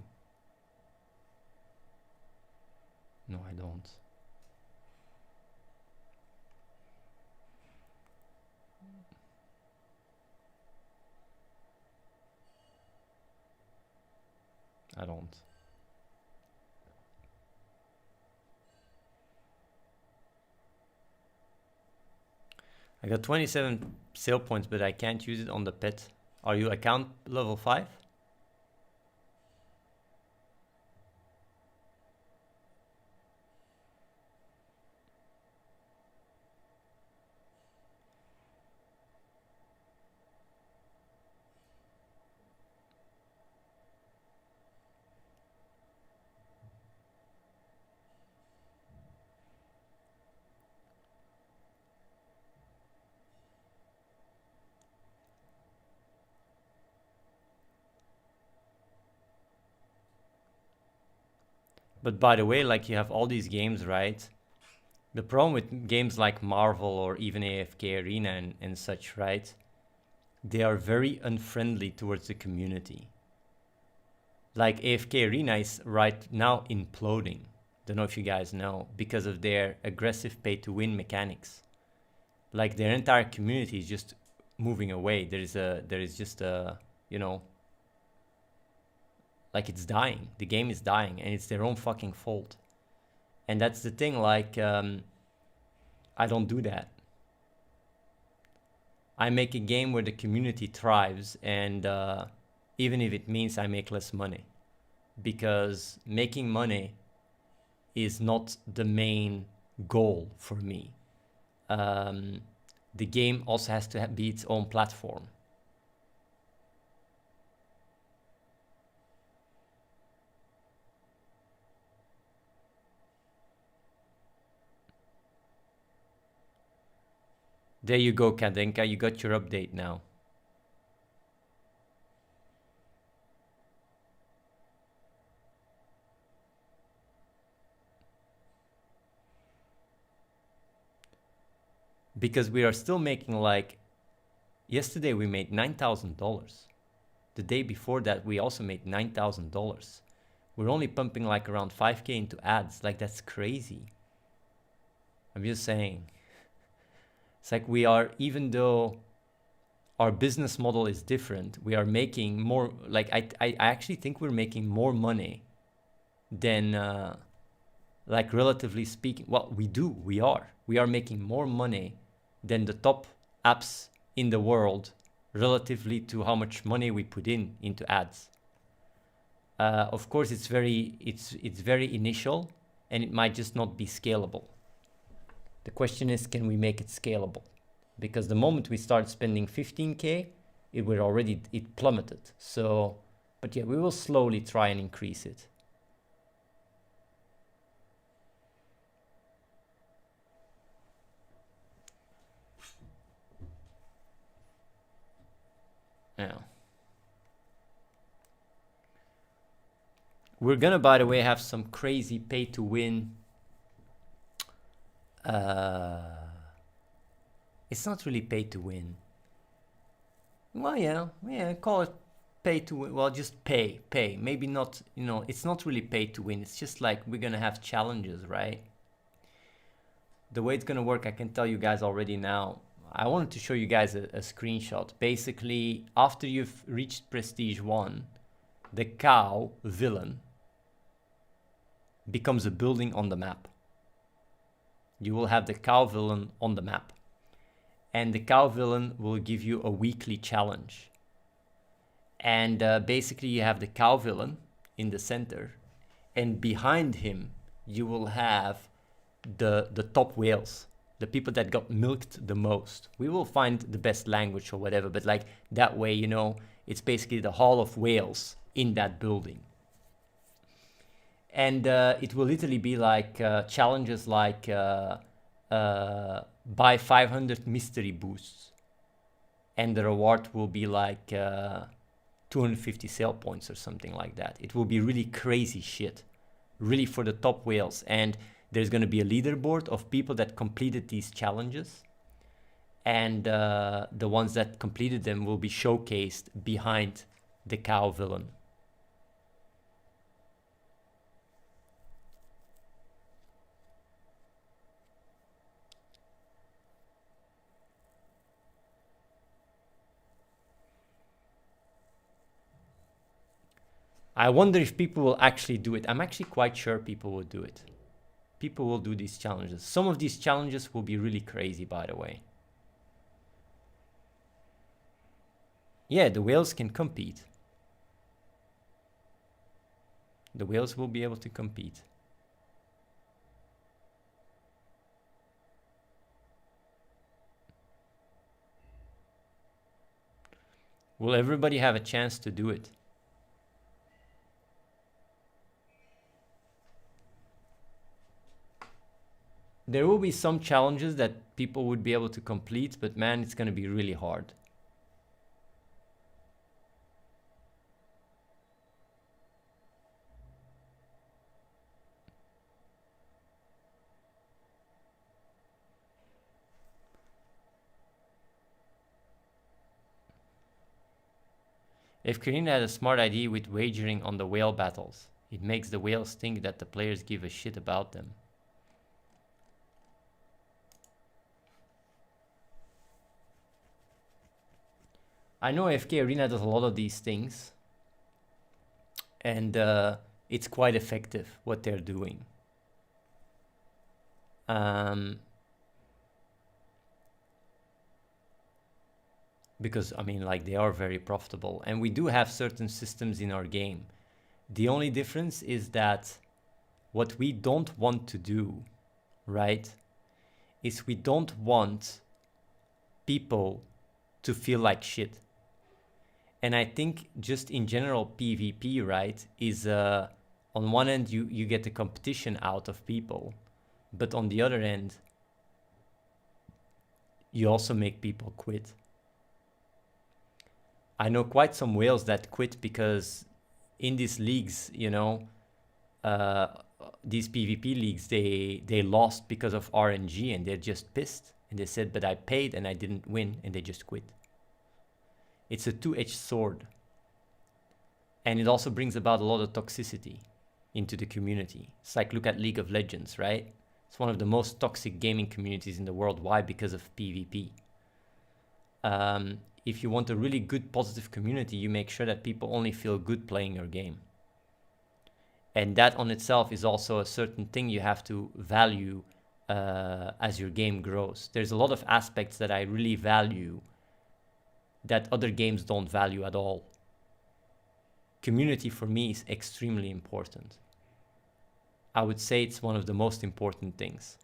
A: No, I don't. I don't. I got 27 sale points, but I can't use it on the pet. Are you account level 5? But by the way, like you have all these games, right? The problem with games like Marvel or even AFK Arena and such, right? They are very unfriendly towards the community. Like AFK Arena is right now imploding. Don't know if you guys know, because of their aggressive pay to win mechanics. Like their entire community is just moving away. There is just a, you know, like it's dying. The game is dying and it's their own fucking fault. And that's the thing, like I don't do that. I make a game where the community thrives, and even if it means I make less money, because making money is not the main goal for me. The game also has to be its own platform. There you go, Kadenka, you got your update now. Because we are still making, like, yesterday we made $9,000. The day before that we also made $9,000. We're only pumping like around 5k into ads. Like, that's crazy. I'm just saying. It's like we are, even though our business model is different, we are making more, like I actually think we're making more money than like, relatively speaking. Well, we are making more money than the top apps in the world relatively to how much money we put into ads. Of course, it's very initial, and it might just not be scalable. The question is, can we make it scalable? Because the moment we start spending 15k, it plummeted. So, but yeah, we will slowly try and increase it. Yeah. We're gonna, by the way, have some crazy pay to win. It's not really pay to win. Well, yeah, call it pay to win. Well, just pay. Maybe not, it's not really pay to win. It's just like we're gonna have challenges, right? The way it's gonna work, I can tell you guys already now. I wanted to show you guys a screenshot. Basically, after you've reached Prestige 1, the cow villain becomes a building on the map. You will have the cow villain on the map. And the cow villain will give you a weekly challenge. And basically you have the cow villain in the center, and behind him you will have the top whales, the people that got milked the most. We will find the best language or whatever, but like that way, it's basically the Hall of Whales in that building. And it will literally be like challenges like buy 500 mystery boosts, and the reward will be like 250 sale points or something like that. It will be really crazy shit, really for the top whales. And there's going to be a leaderboard of people that completed these challenges. and the ones that completed them will be showcased behind the cow villain. I wonder if people will actually do it. I'm actually quite sure people will do it. People will do these challenges. Some of these challenges will be really crazy, by the way. Yeah, the whales can compete. The whales will be able to compete. Will everybody have a chance to do it? There will be some challenges that people would be able to complete, but man, it's going to be really hard. If Karina had a smart idea with wagering on the whale battles, it makes the whales think that the players give a shit about them. I know FK Arena does a lot of these things, and it's quite effective what they're doing. Because I mean, like, they are very profitable, and we do have certain systems in our game. The only difference is that what we don't want to do, right, is we don't want people to feel like shit. And I think just in general PvP, right, is on one end you get the competition out of people, but on the other end you also make people quit. I know quite some whales that quit because in these leagues, these PvP leagues, they lost because of RNG, and they're just pissed. And they said, but I paid and I didn't win, and they just quit. It's a two-edged sword. And it also brings about a lot of toxicity into the community. It's like, look at League of Legends, right? It's one of the most toxic gaming communities in the world. Why? Because of PvP. If you want a really good, positive community, you make sure that people only feel good playing your game. And that on itself is also a certain thing you have to value as your game grows. There's a lot of aspects that I really value that other games don't value at all. Community for me is extremely important. I would say it's one of the most important things.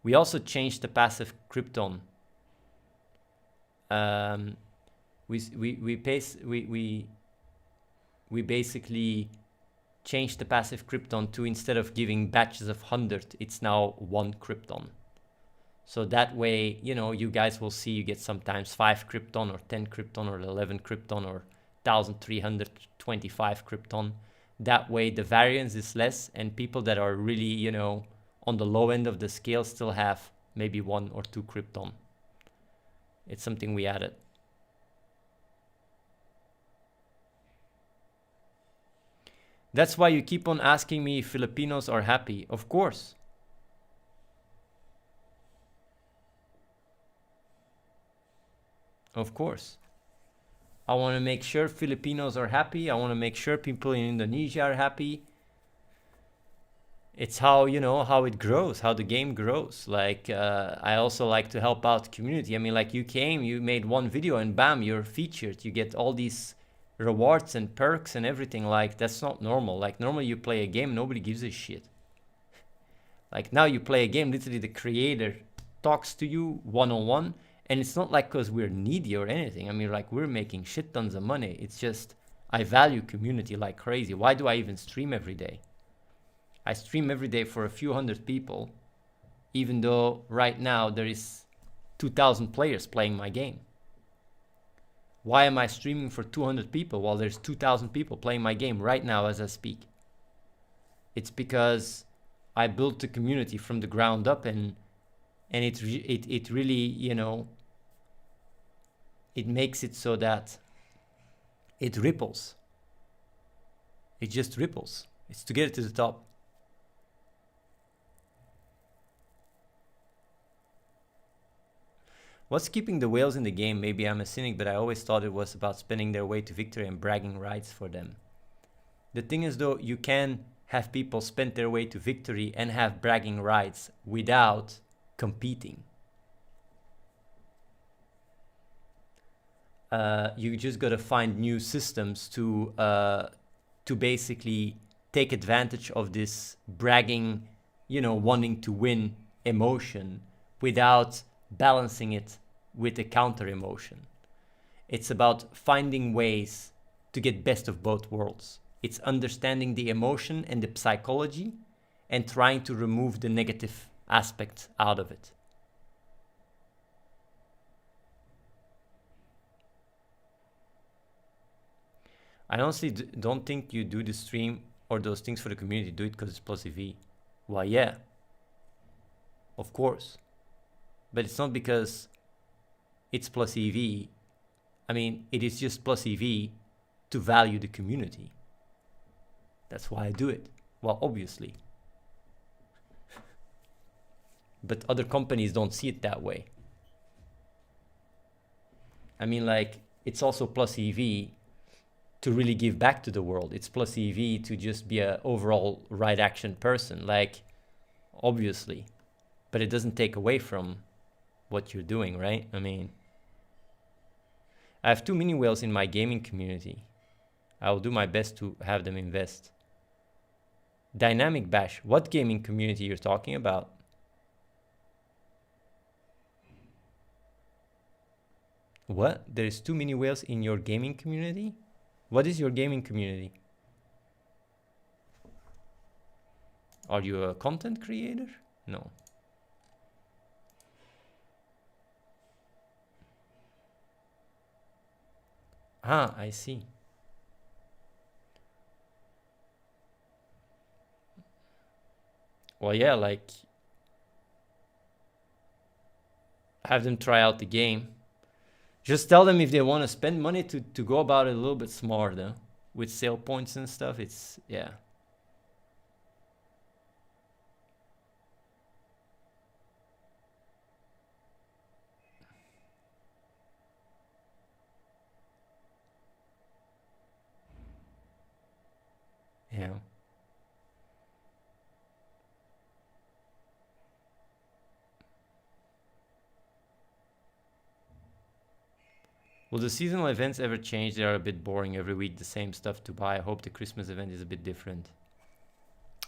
A: We also changed the passive Krypton. We basically changed the passive Krypton to, instead of giving batches of 100, it's now 1 Krypton. So that way, you guys will see you get sometimes 5 Krypton or 10 Krypton or 11 Krypton or 1325 Krypton. That way the variance is less, and people that are really, on the low end of the scale still have maybe 1 or 2 Krypton. It's something we added. That's why you keep on asking me if Filipinos are happy. Of course. Of course. I want to make sure Filipinos are happy. I want to make sure people in Indonesia are happy. It's how, how it grows, how the game grows. Like, I also like to help out the community. I mean, like, you came, you made one video, and bam, you're featured. You get all these rewards and perks and everything. Like, that's not normal. Like, normally you play a game, nobody gives a shit. Like, now you play a game, literally the creator talks to you one-on-one, and it's not like because we're needy or anything. I mean, like, we're making shit tons of money. It's just, I value community like crazy. Why do I even stream every day? I stream every day for a few hundred people, even though right now there is 2,000 players playing my game. Why am I streaming for 200 people while there's 2,000 people playing my game right now as I speak? It's because I built the community from the ground up, and and it really, you know, it makes it so that it ripples. It just ripples. It's to get it to the top. What's keeping the whales in the game? Maybe I'm a cynic, but I always thought it was about spinning their way to victory and bragging rights for them. The thing is, though, you can have people spend their way to victory and have bragging rights without competing. You just gotta find new systems to basically take advantage of this bragging, you know, wanting to win emotion without balancing it with a counter emotion. It's about finding ways to get best of both worlds. It's understanding the emotion and the psychology and trying to remove the negative aspect out of it. I honestly don't think you do the stream or those things for the community. Do it because it's plus EV. Well, yeah, of course. But it's not because it's plus EV. I mean, it is just plus EV to value the community. That's why I do it. Well, obviously. But other companies don't see it that way. I mean, like, it's also plus EV to really give back to the world. It's plus EV to just be a overall right action person, like, obviously. But it doesn't take away from what you're doing, right? I mean, I have 2 mini whales in my gaming community. I will do my best to have them invest. Dynamic Bash, what gaming community you're talking about? What? There's 2 mini whales in your gaming community? What is your gaming community? Are you a content creator? No. Ah, I see. Well, yeah, like, have them try out the game. Just tell them if they want to spend money to go about it a little bit smarter with sale points and stuff. It's, yeah. Yeah. Will the seasonal events ever change? They are a bit boring every week, the same stuff to buy. I hope the Christmas event is a bit different.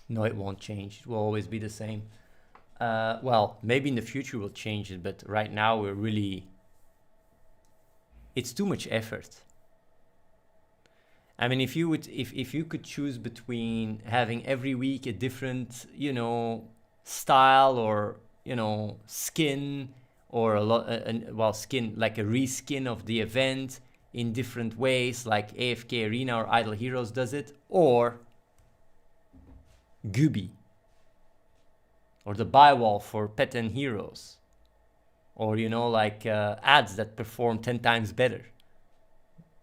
A: No, it won't change. It will always be the same. Well, maybe in the future we'll change it, but right now we're really... It's too much effort. I mean, if you could choose between having every week a different, you know, style or, you know, skin or a lot, well, skin, like a reskin of the event in different ways, like AFK Arena or Idle Heroes does it, or Gooby, or the buy wall for Pet and Heroes, or, you know, like ads that perform 10 times better.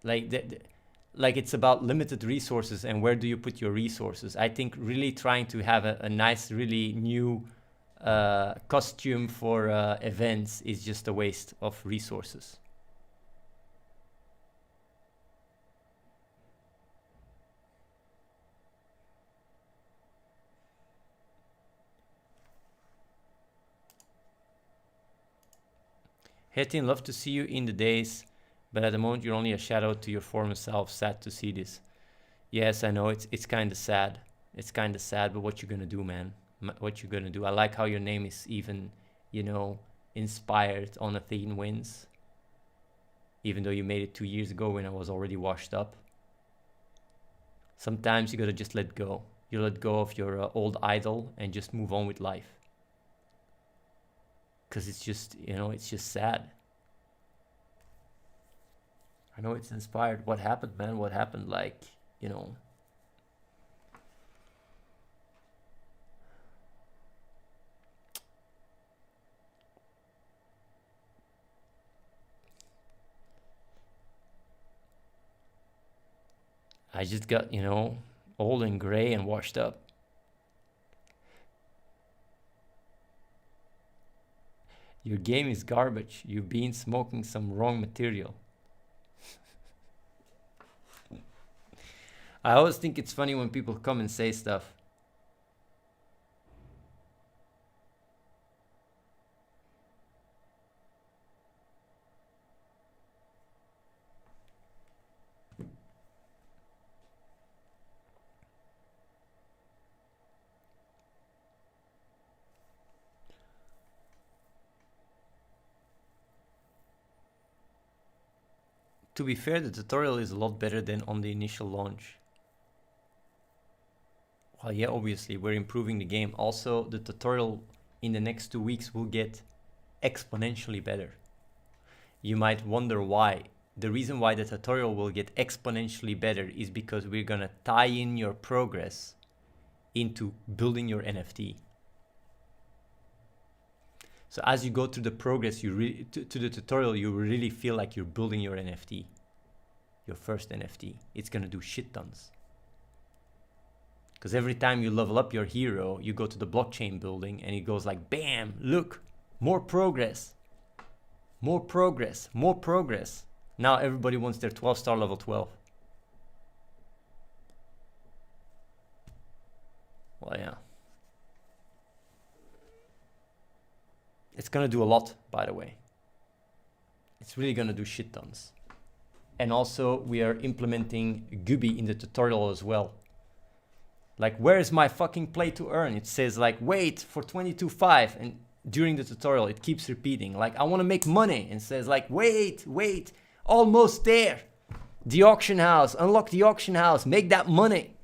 A: Like it's about limited resources and where do you put your resources. I think really trying to have a nice, really new costume for events is just a waste of resources. Hettin, love to see you in the days, but at the moment you're only a shadow to your former self. Sad to see this. Yes, I know, it's kind of sad. It's kind of sad, but what you gonna do, man? What you gonna do? I like how your name is even, you know, inspired on Athene wins. Even though you made it 2 years ago when I was already washed up. Sometimes you gotta just let go. You let go of your old idol and just move on with life. Because it's just, you know, it's just sad. I know it's inspired. What happened, man? What happened? Like, you know. I just got, you know, old and gray and washed up. Your game is garbage. You've been smoking some wrong material. I always think it's funny when people come and say stuff. To be fair, the tutorial is a lot better than on the initial launch. Well, yeah, obviously, we're improving the game. Also, the tutorial in the next 2 weeks will get exponentially better. You might wonder why. The reason why the tutorial will get exponentially better is because we're gonna tie in your progress into building your NFT. So as you go through the progress, to the tutorial, you really feel like you're building your NFT, your first NFT. It's gonna do shit tons. Because every time you level up your hero, you go to the blockchain building and it goes like, bam, look, more progress, more progress, more progress. Now everybody wants their 12-star level 12. Well, yeah. It's gonna do a lot, by the way. It's really gonna do shit tons. And also, we are implementing Gubi in the tutorial as well. Like, where is my fucking play to earn? It says like, wait for 22.5, and during the tutorial, it keeps repeating. Like, I wanna make money, and says like, wait, almost there. The auction house, unlock the auction house, make that money.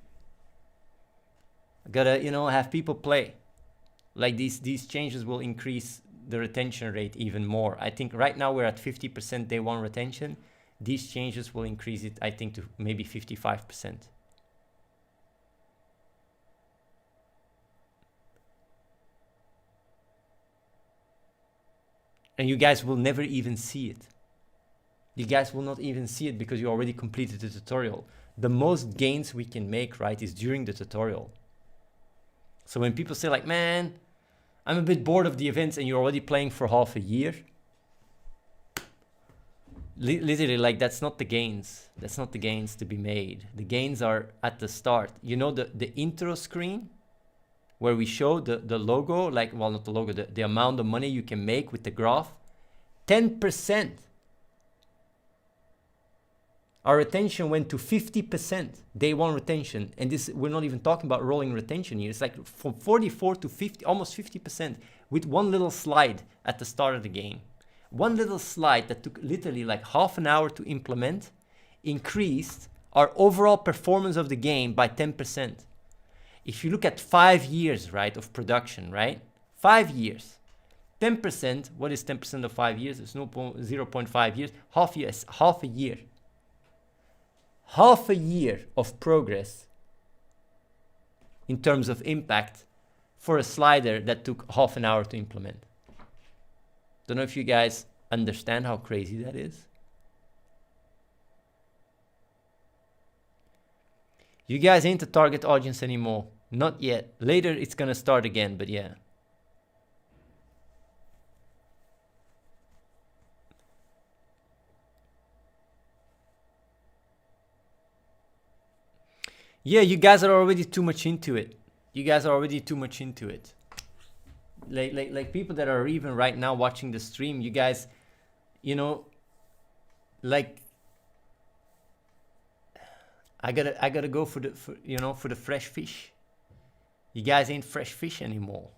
A: I gotta, you know, have people play. Like these changes will increase the retention rate even more. I think right now we're at 50% day one retention. These changes will increase it, I think, to maybe 55%. And you guys will never even see it. You guys will not even see it because you already completed the tutorial. The most gains we can make, right, is during the tutorial. So when people say like, man, I'm a bit bored of the events, and you're already playing for half a year, literally, like, that's not the gains. That's not the gains to be made. The gains are at the start. You know, the intro screen where we show the logo, like, well, not the logo, the amount of money you can make with the graph, 10%. Our retention went to 50%, day one retention. And this, we're not even talking about rolling retention here. It's like from 44 to 50, almost 50% with one little slide at the start of the game. One little slide that took literally like half an hour to implement increased our overall performance of the game by 10%. If you look at 5 years, right, of production, right? 5 years, 10%, what is 10% of 5 years? It's 0.5 years, half a year. Half a year of progress in terms of impact for a slider that took half an hour to implement. Don't know if you guys understand how crazy that is. You guys ain't the target audience anymore. Not yet. Later it's gonna start again, but yeah. Yeah, you guys are already too much into it. You guys are already too much into it. Like people that are even right now watching the stream, you guys, you know, like, I gotta go for the fresh fish. You guys ain't fresh fish anymore.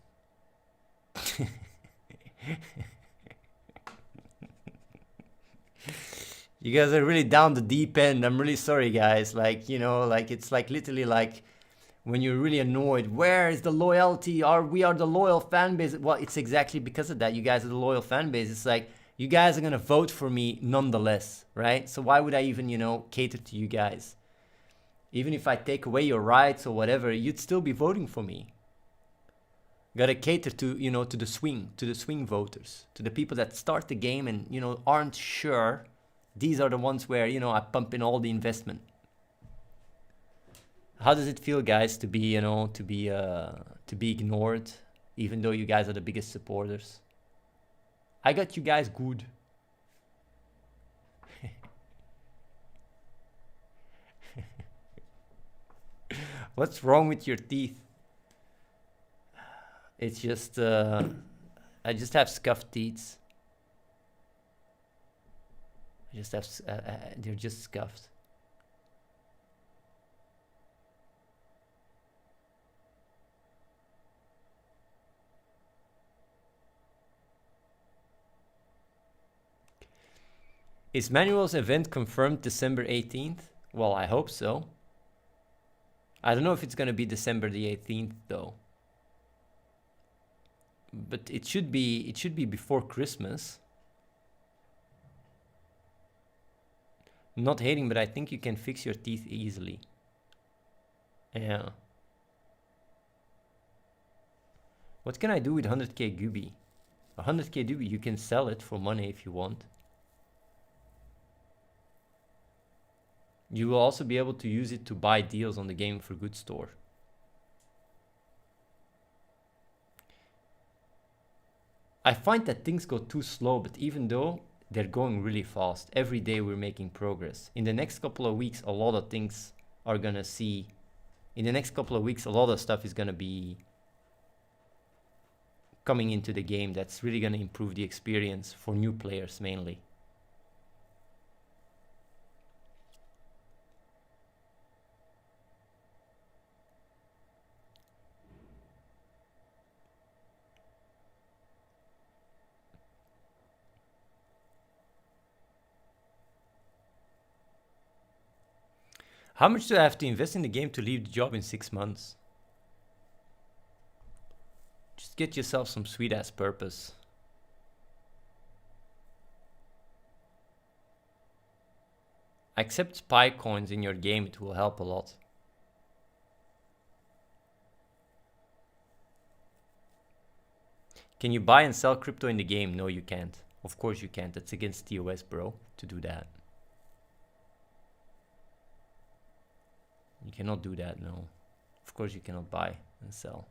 A: You guys are really down the deep end. I'm really sorry, guys. Like, you know, like, it's like literally like when you're really annoyed, where is the loyalty? We are the loyal fan base. Well, it's exactly because of that. You guys are the loyal fan base. It's like, you guys are gonna vote for me nonetheless, right? So why would I even, you know, cater to you guys? Even if I take away your rights or whatever, you'd still be voting for me. Gotta cater to, you know, to the swing voters, to the people that start the game and, you know, aren't sure. These are the ones where, you know, I pump in all the investment. How does it feel, guys, to be, you know, to be ignored, even though you guys are the biggest supporters? I got you guys good. What's wrong with your teeth? It's just, I just have scuffed teeth. I just have, they're just scuffed. Is Manuel's event confirmed December 18th? Well, I hope so. I don't know if it's gonna be December the 18th though. But it should be before Christmas. Not hating, but I think you can fix your teeth easily. Yeah. What can I do with 100k Gubi? 100k Gubi, you can sell it for money if you want. You will also be able to use it to buy deals on the Game for Good store. I find that things go too slow, but even though they're going really fast, every day we're making progress. In the next couple of weeks, a lot of things are gonna see. In the next couple of weeks, a lot of stuff is gonna be coming into the game that's really gonna improve the experience for new players mainly. How much do I have to invest in the game to leave the job in 6 months? Just get yourself some sweet ass purpose. Accept spy coins in your game, it will help a lot. Can you buy and sell crypto in the game? No, you can't. Of course you can't. That's against TOS, bro, to do that. You cannot do that, no. Of course you cannot buy and sell.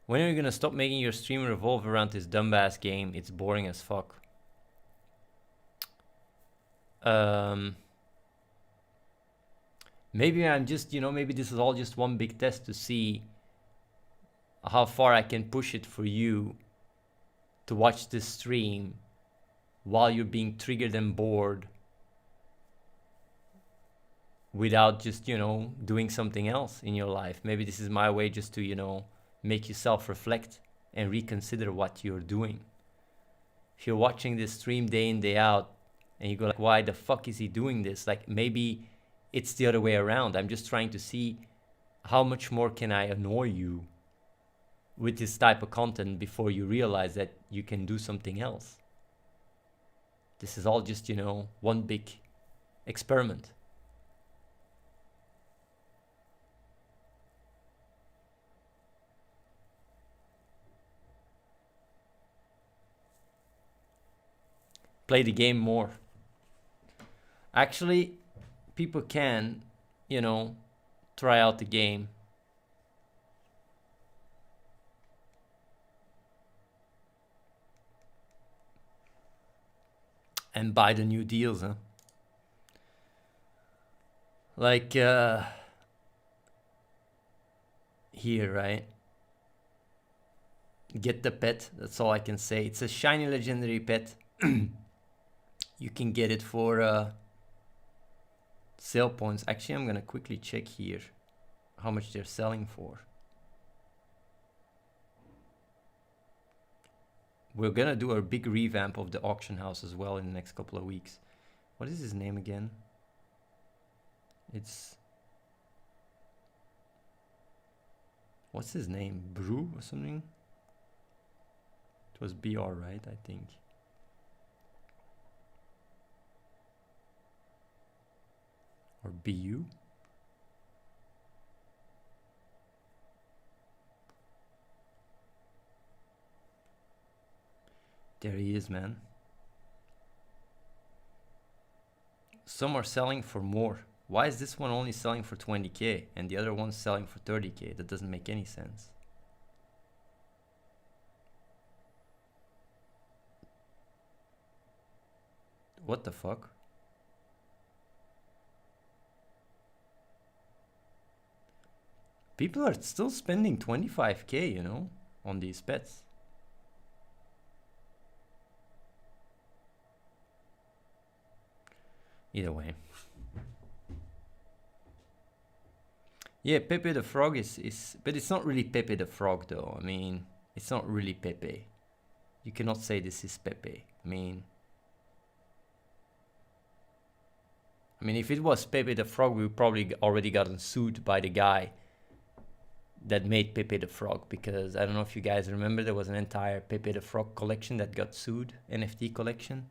A: When are you gonna stop making your stream revolve around this dumbass game? It's boring as fuck. Maybe I'm just, maybe this is all just one big test to see how far I can push it for you to watch this stream while you're being triggered and bored without just, doing something else in your life. Maybe this is my way just to, make you self-reflect and reconsider what you're doing. If you're watching this stream day in, day out, and you go like, why the fuck is he doing this? Like, maybe it's the other way around. I'm just trying to see how much more can I annoy you with this type of content before you realize that you can do something else. This is all just, one big experiment. Play the game more. Actually, people can, try out the game. And buy the new deals, huh? Like, here, right? Get the pet, that's all I can say. It's a shiny legendary pet. You can get it for sale points. Actually, I'm gonna quickly check here how much they're selling for. We're gonna do a big revamp of the auction house as well in the next couple of weeks. What is his name again? What's his name? Brew or something? It was BR, right? I think. Or BU? There he is, man. Some are selling for more. Why is this one only selling for 20k and the other one's selling for 30k? That doesn't make any sense. What the fuck? People are still spending 25k, you know, on these pets. Either way. Yeah, Pepe the Frog is... But it's not really Pepe the Frog, though. I mean, it's not really Pepe. You cannot say this is Pepe. I mean, if it was Pepe the Frog, we probably already gotten sued by the guy that made Pepe the Frog, because I don't know if you guys remember, there was an entire Pepe the Frog collection that got sued, NFT collection.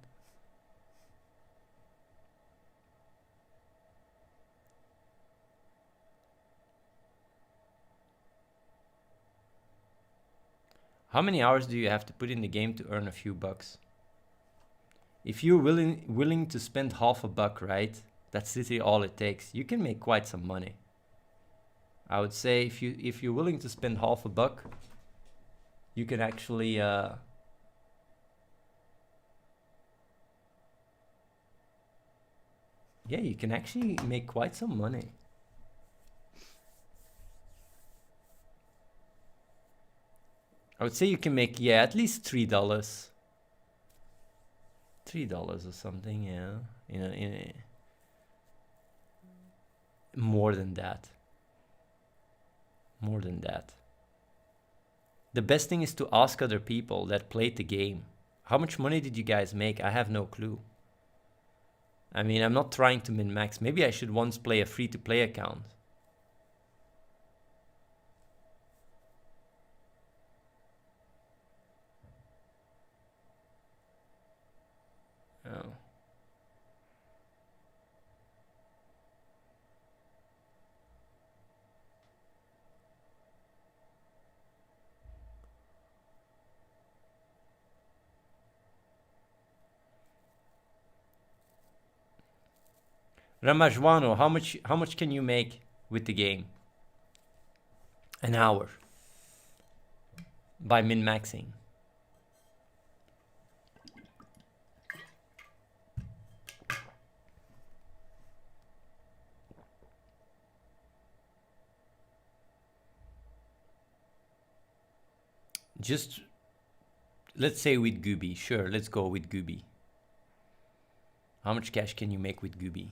A: How many hours do you have to put in the game to earn a few bucks? If you're willing to spend half a buck, right? That's literally all it takes. You can make quite some money. I would say if you're willing to spend half a buck, you can actually yeah, you can actually make quite some money. I would say you can make, yeah, at least $3. $3 or something, yeah. More than that. More than that. The best thing is to ask other people that played the game. How much money did you guys make? I have no clue. I mean, I'm not trying to min-max. Maybe I should once play a free-to-play account. Oh. Ramajwano, how much can you make with the game? An hour. By min-maxing. Just, let's say with Gooby. Sure, let's go with Gooby. How much cash can you make with Gooby?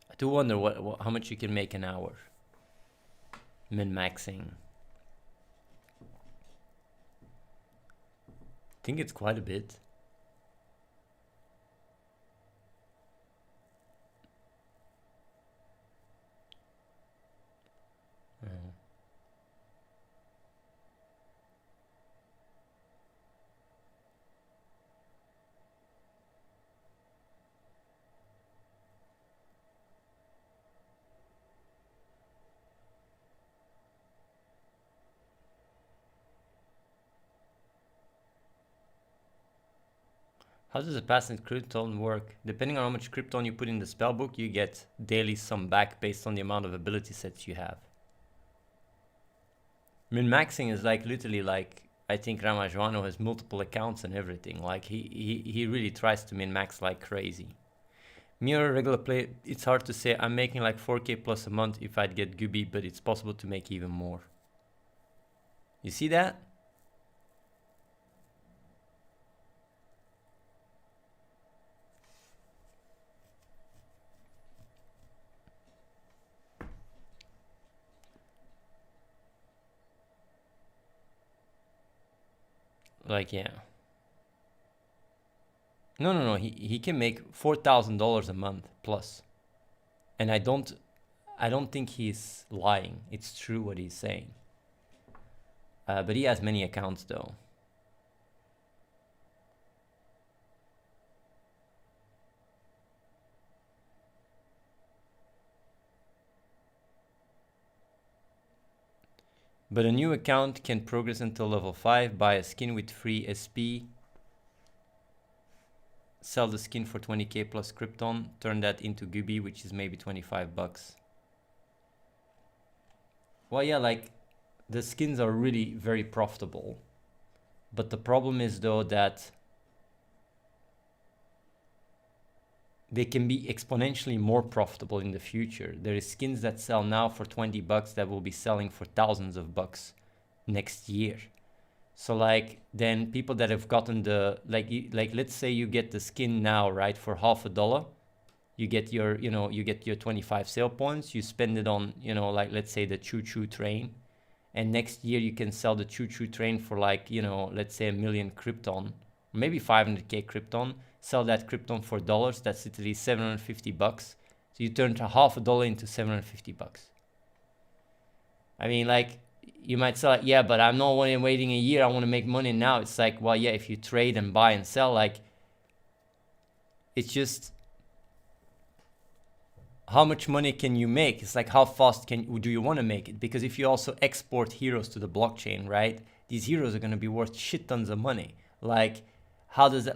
A: I do wonder how much you can make an hour. Min-maxing. I think it's quite a bit. How does the passive Krypton work? Depending on how much Krypton you put in the spellbook, you get daily sum back based on the amount of ability sets you have. Min-maxing is like literally like, I think Ramajwano has multiple accounts and everything. Like he really tries to min-max like crazy. Me or a regular player, it's hard to say. I'm making like 4k plus a month if I'd get Gooby, but it's possible to make even more. You see that? Like, yeah. No. He can make $4,000 a month plus, and I don't think he's lying. It's true what he's saying. But he has many accounts though. But a new account can progress until level 5, buy a skin with free SP, sell the skin for 20k plus Krypton, turn that into Gubi, which is maybe $25. Well, yeah, like the skins are really very profitable. But the problem is though that they can be exponentially more profitable in the future. There is skins that sell now for $20 that will be selling for thousands of bucks next year. So like then people that have gotten the like let's say you get the skin now, right, for $50. You get your, you get your 25 sale points, you spend it on, like let's say the choo choo train, and next year you can sell the choo choo train for like, let's say 1,000,000 Krypton, maybe 500k Krypton, sell that Krypton for dollars, that's literally $750. So you turn half a dollar into $750. I mean, like, you might say, like, yeah, but I'm not waiting a year, I want to make money now. It's like, well, yeah, if you trade and buy and sell, like, it's just how much money can you make? It's like, how fast do you want to make it? Because if you also export heroes to the blockchain, right, these heroes are going to be worth shit tons of money. Like, how does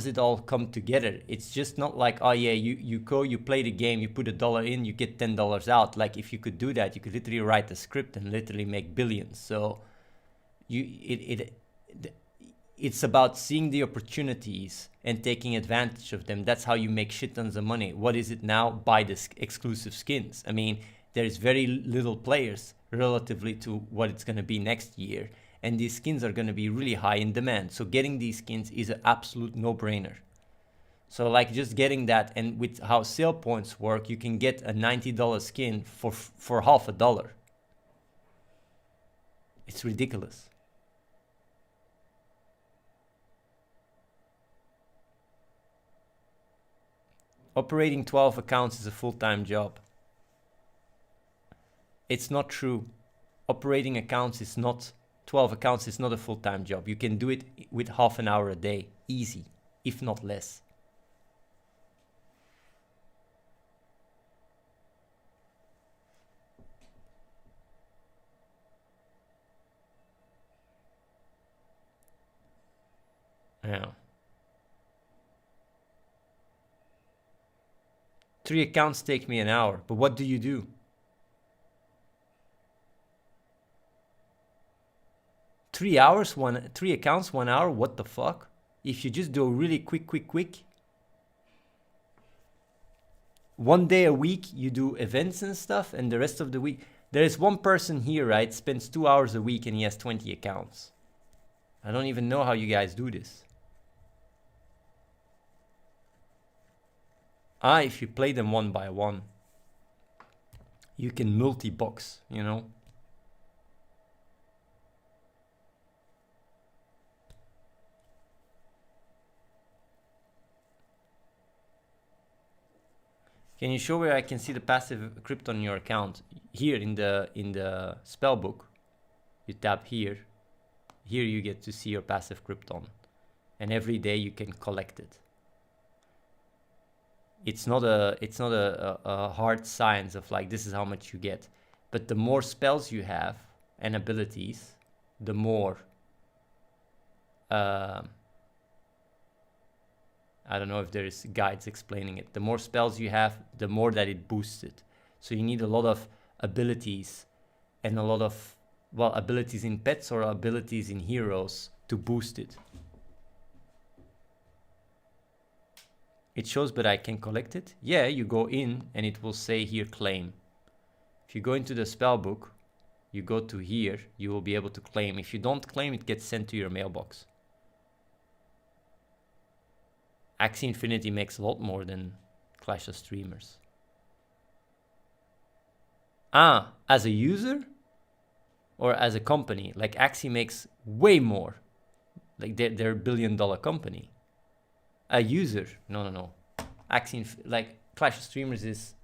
A: it all come together? It's just not like, oh yeah, you go, you play the game, you put $1 in, you get $10 out. Like, if you could do that, you could literally write a script and literally make billions. So it's about seeing the opportunities and taking advantage of them. That's how you make shit tons of money. What is it now? Buy the exclusive skins. I mean, there's very little players relatively to what it's going to be next year. And these skins are going to be really high in demand. So getting these skins is an absolute no-brainer. So like just getting that, and with how sale points work, you can get a $90 skin for half a dollar. It's ridiculous. Operating 12 accounts is a full-time job. It's not true. Operating accounts is not 12 accounts is not a full-time job. You can do it with half an hour a day, easy, if not less. Yeah. 3 accounts take me an hour, but what do you do? 3 hours, 3 accounts, 1 hour, what the fuck? If you just do a really quick, 1 day a week, you do events and stuff, and the rest of the week, there is one person here, right, spends 2 hours a week and he has 20 accounts. I don't even know how you guys do this. If you play them one by one, you can multi-box, Can you show where I can see the passive Krypton in your account? Here in the spell book, you tap here. Here you get to see your passive Krypton, and every day you can collect it. It's not a hard science of like this is how much you get, but the more spells you have and abilities, the more I don't know if there's guides explaining it. The more spells you have, the more that it boosts it. So you need a lot of abilities and a lot of, well, abilities in pets or abilities in heroes to boost it. It shows, but I can collect it. Yeah, you go in and it will say here claim. If you go into the spell book, you go to here, you will be able to claim. If you don't claim, it gets sent to your mailbox. Axie Infinity makes a lot more than Clash of Streamers. As a user or as a company? Like Axie makes way more. Like they're $1 billion company. A user, no. Axie, like Clash of Streamers is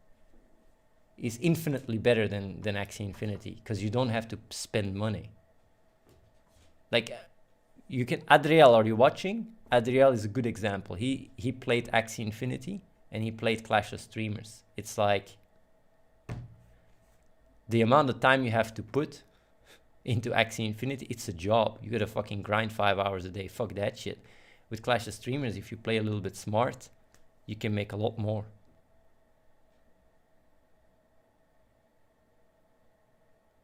A: infinitely better than Axie Infinity because you don't have to spend money. Like you can. Adriel, are you watching? Adriel is a good example. He played Axie Infinity and he played Clash of Streamers. It's like the amount of time you have to put into Axie Infinity, it's a job. You gotta fucking grind 5 hours a day. Fuck that shit. With Clash of Streamers, if you play a little bit smart, you can make a lot more.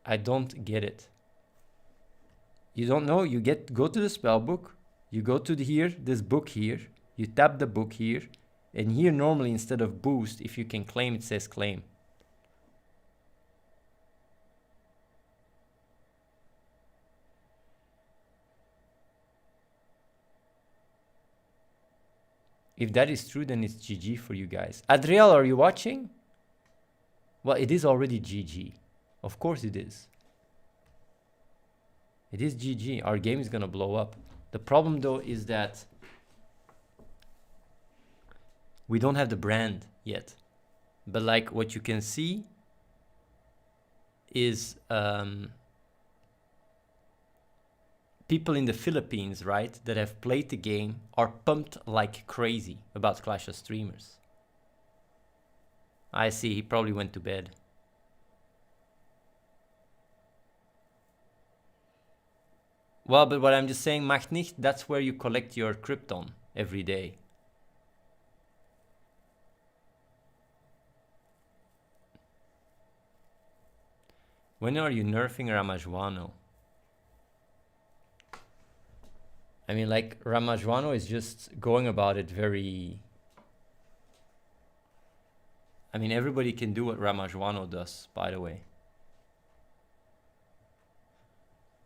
A: I don't get it. You don't know? You go to the spell book, you go to this book here, you tap the book here, and here normally instead of boost, if you can claim, it says claim. If that is true, then it's GG for you guys. Adriel, are you watching? Well, it is already GG. Of course it is. It is GG. Our game is gonna blow up. The problem though is that we don't have the brand yet. But like what you can see is people in the Philippines, right, that have played the game are pumped like crazy about Clash of Streamers. I see, he probably went to bed. Well, but what I'm just saying, Machnicht, that's where you collect your Krypton every day. When are you nerfing Ramajuano? I mean, like, Ramajuano is just going about it very... I mean, everybody can do what Ramajuano does, by the way.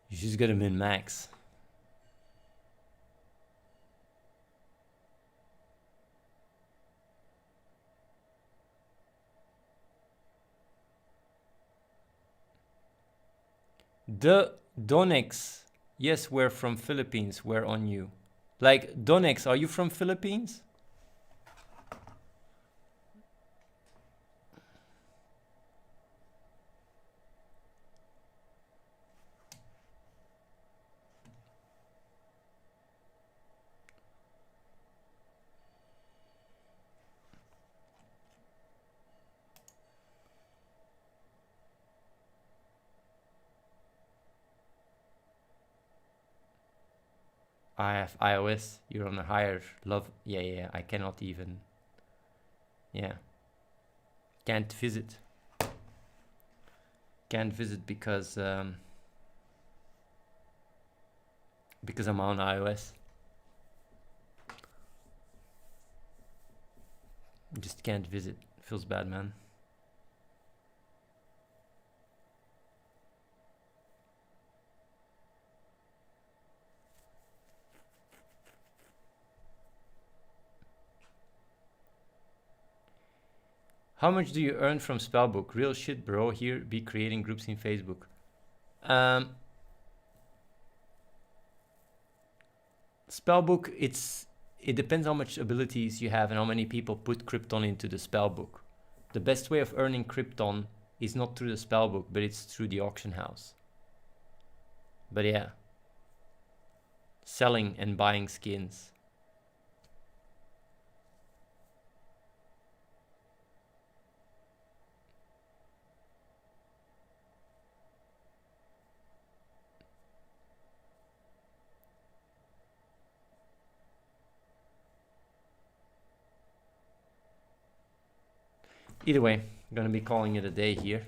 A: You just gotta min-max. The Donex. Yes, we're from Philippines. We're on you. Like, Donex, are you from Philippines? I have iOS. You're on a higher love. Yeah. I cannot even. Yeah. Can't visit. Can't visit because I'm on iOS. Just can't visit. Feels bad, man. How much do you earn from Spellbook? Real shit, bro. Here, be creating groups in Facebook. Spellbook, it depends how much abilities you have and how many people put Krypton into the Spellbook. The best way of earning Krypton is not through the Spellbook, but it's through the auction house. But yeah. Selling and buying skins. Either way, I'm gonna be calling it a day here.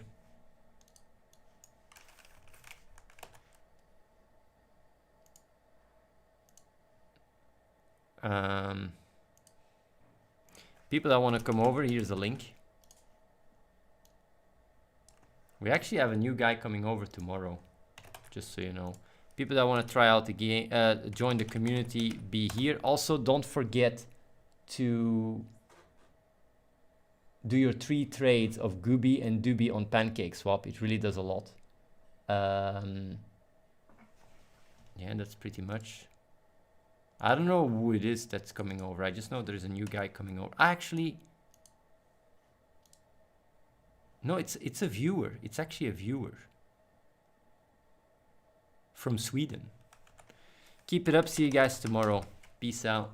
A: People that want to come over, here's a link. We actually have a new guy coming over tomorrow, just so you know. People that want to try out the game, join the community, be here. Also, don't forget to do your 3 trades of Gooby and Doobie on Pancake Swap. It really does a lot. Yeah, that's pretty much. I don't know who it is that's coming over. I just know there's a new guy coming over. Actually, no, it's a viewer. It's actually a viewer from Sweden. Keep it up. See you guys tomorrow. Peace out.